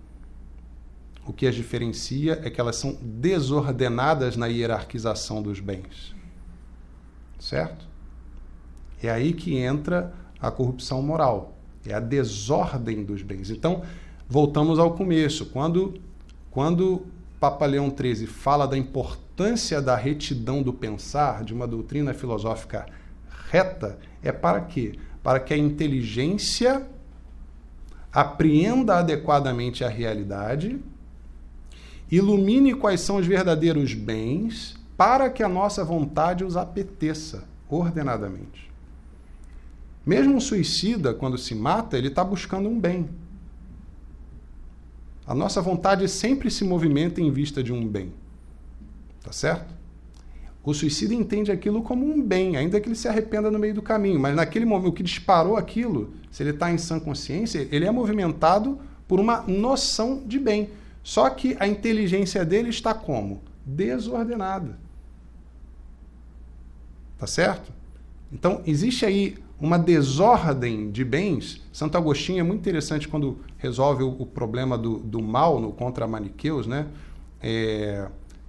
O que as diferencia é que elas são desordenadas na hierarquização dos bens. Certo? É aí que entra a corrupção moral. É a desordem dos bens. Então, voltamos ao começo. Quando Papa Leão XIII fala da importância da retidão do pensar, de uma doutrina filosófica reta, é para quê? Para que a inteligência apreenda adequadamente a realidade, ilumine quais são os verdadeiros bens, para que a nossa vontade os apeteça ordenadamente. Mesmo um suicida, quando se mata, ele está buscando um bem. A nossa vontade sempre se movimenta em vista de um bem. Tá certo? O suicida entende aquilo como um bem, ainda que ele se arrependa no meio do caminho. Mas naquele momento, o que disparou aquilo, se ele está em sã consciência, ele é movimentado por uma noção de bem. Só que a inteligência dele está como? Desordenada. Tá certo? Então, existe aí uma desordem de bens. Santo Agostinho é muito interessante quando resolve o problema do mal no contra Maniqueus, né?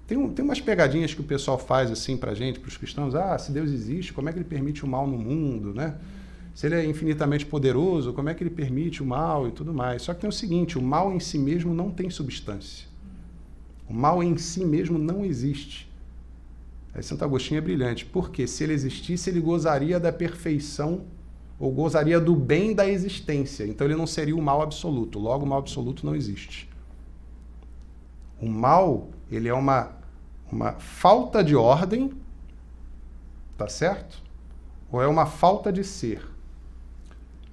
Tem umas pegadinhas que o pessoal faz assim pra gente, para os cristãos. Se Deus existe, como é que ele permite o mal no mundo, né? Se ele é infinitamente poderoso, como é que ele permite o mal e tudo mais? Só que tem o seguinte, o mal em si mesmo não tem substância. O mal em si mesmo não existe. Aí Santo Agostinho é brilhante, porque se ele existisse, ele gozaria da perfeição, ou gozaria do bem da existência. Então ele não seria o mal absoluto. Logo, o mal absoluto não existe. O mal, ele é uma falta de ordem, tá certo? Ou é uma falta de ser.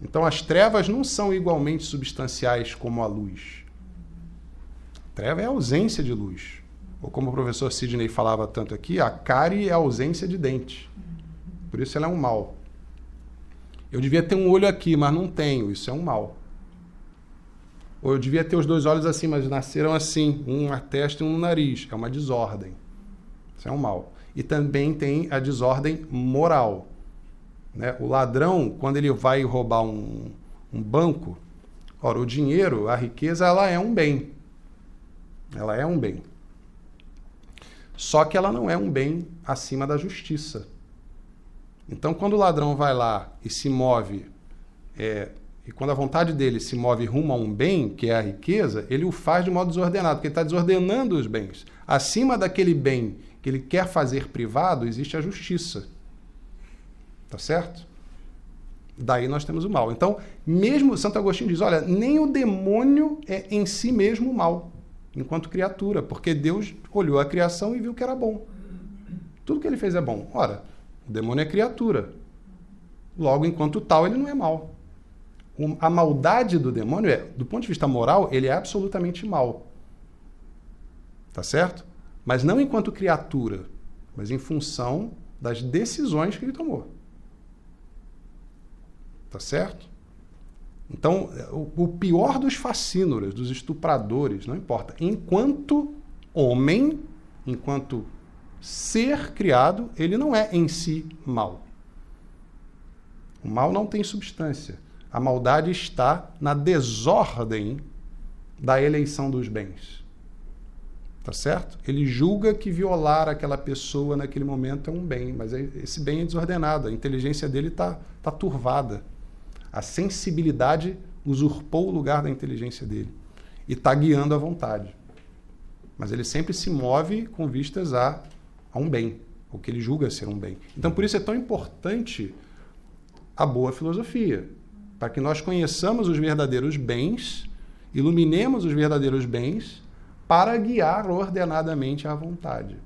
Então as trevas não são igualmente substanciais como a luz. A treva é a ausência de luz. Ou como o professor Sidney falava tanto aqui, a cárie é a ausência de dente. Por isso ela é um mal. Eu devia ter um olho aqui, mas não tenho. Isso é um mal. Ou eu devia ter os dois olhos assim, mas nasceram assim, um na testa e um no nariz. É uma desordem. Isso é um mal. E também tem a desordem moral. Né? O ladrão, quando ele vai roubar um banco, ora, o dinheiro, a riqueza, ela é um bem. Ela é um bem. Só que ela não é um bem acima da justiça. Então, quando o ladrão vai lá e se move E quando a vontade dele se move rumo a um bem, que é a riqueza, ele o faz de modo desordenado, porque ele está desordenando os bens. Acima daquele bem que ele quer fazer privado, existe a justiça. Tá certo? Daí nós temos o mal. Então, mesmo Santo Agostinho diz, olha, nem o demônio é em si mesmo mal, enquanto criatura, porque Deus olhou a criação e viu que era bom. Tudo que ele fez é bom. Ora, o demônio é criatura. Logo, enquanto tal, ele não é mal. A maldade do demônio é, do ponto de vista moral, ele é absolutamente mal. Tá certo? Mas não enquanto criatura, mas em função das decisões que ele tomou. Tá certo? Então, o pior dos facínoras, dos estupradores, não importa. Enquanto homem, enquanto ser criado, ele não é em si mal. O mal não tem substância. A maldade está na desordem da eleição dos bens. Tá certo? Ele julga que violar aquela pessoa naquele momento é um bem, mas esse bem é desordenado. A inteligência dele está turvada. A sensibilidade usurpou o lugar da inteligência dele e está guiando a vontade. Mas ele sempre se move com vistas a um bem, o que ele julga ser um bem. Então, por isso é tão importante a boa filosofia, para que nós conheçamos os verdadeiros bens, iluminemos os verdadeiros bens, para guiar ordenadamente a vontade.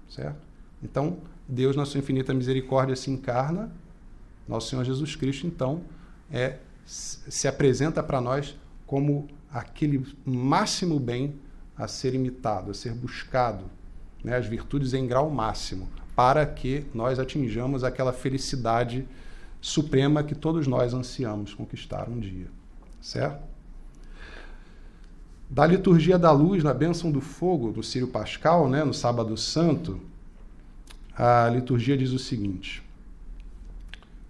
Certo? Então, Deus, na sua infinita misericórdia, se encarna. Nosso Senhor Jesus Cristo, então, se apresenta para nós como aquele máximo bem a ser imitado, a ser buscado, né, as virtudes em grau máximo, para que nós atinjamos aquela felicidade suprema que todos nós ansiamos conquistar um dia. Certo? Da liturgia da luz, na bênção do fogo, do Círio Pascal, né, no Sábado Santo, a liturgia diz o seguinte: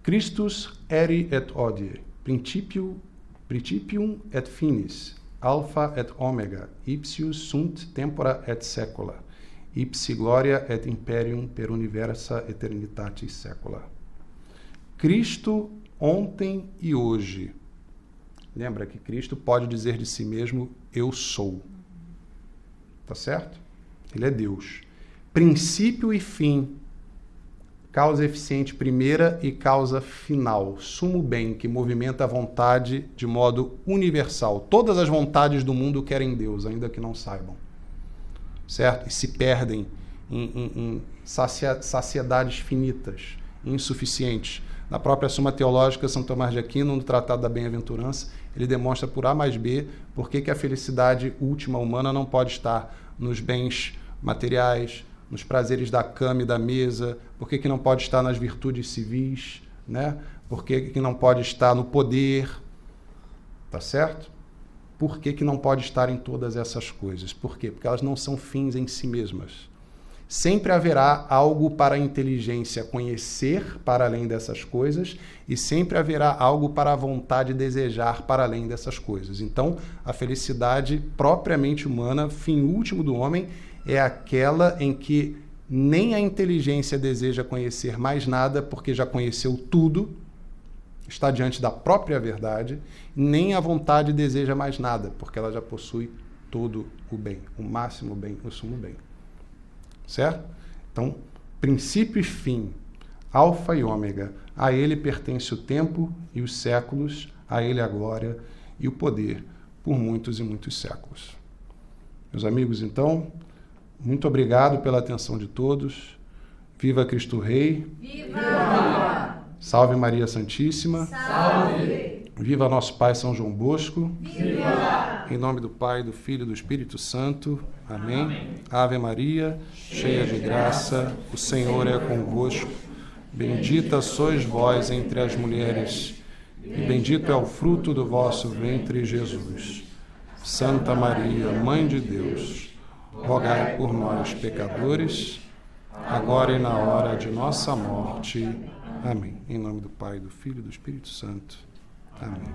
Christus eri et hodie, principium et finis, alpha et omega, ipsius sunt tempora et secula, ipsi gloria et imperium per universa eternitatis secula. Cristo ontem e hoje. Lembra que Cristo pode dizer de si mesmo, eu sou. Tá certo? Ele é Deus. Princípio e fim. Causa eficiente primeira e causa final. Sumo bem, que movimenta a vontade de modo universal. Todas as vontades do mundo querem Deus, ainda que não saibam. Certo? E se perdem em saciedades finitas, insuficientes. Na própria Suma Teológica, São Tomás de Aquino, no Tratado da Bem-aventurança, ele demonstra por A mais B por que a felicidade última humana não pode estar nos bens materiais, nos prazeres da cama e da mesa, por que não pode estar nas virtudes civis, né? Por que não pode estar no poder, tá certo? Por que não pode estar em todas essas coisas? Por quê? Porque elas não são fins em si mesmas. Sempre haverá algo para a inteligência conhecer para além dessas coisas e sempre haverá algo para a vontade desejar para além dessas coisas. Então, a felicidade propriamente humana, fim último do homem, é aquela em que nem a inteligência deseja conhecer mais nada porque já conheceu tudo, está diante da própria verdade, nem a vontade deseja mais nada porque ela já possui todo o bem, o máximo bem, o sumo bem. Certo? Então, princípio e fim, alfa e ômega, a ele pertence o tempo e os séculos, a ele a glória e o poder por muitos e muitos séculos. Meus amigos, então, muito obrigado pela atenção de todos. Viva Cristo Rei! Viva! Salve Maria Santíssima! Salve! Viva nosso Pai São João Bosco! Viva! Em nome do Pai, do Filho e do Espírito Santo. Amém. Amém. Ave Maria, cheia de graça, o Senhor é convosco. Bendita sois vós entre as mulheres, e bendito é o fruto do vosso ventre, Jesus. Santa Maria, Mãe de Deus, rogai por nós, pecadores, agora e na hora de nossa morte. Amém. Em nome do Pai, do Filho e do Espírito Santo. Amém.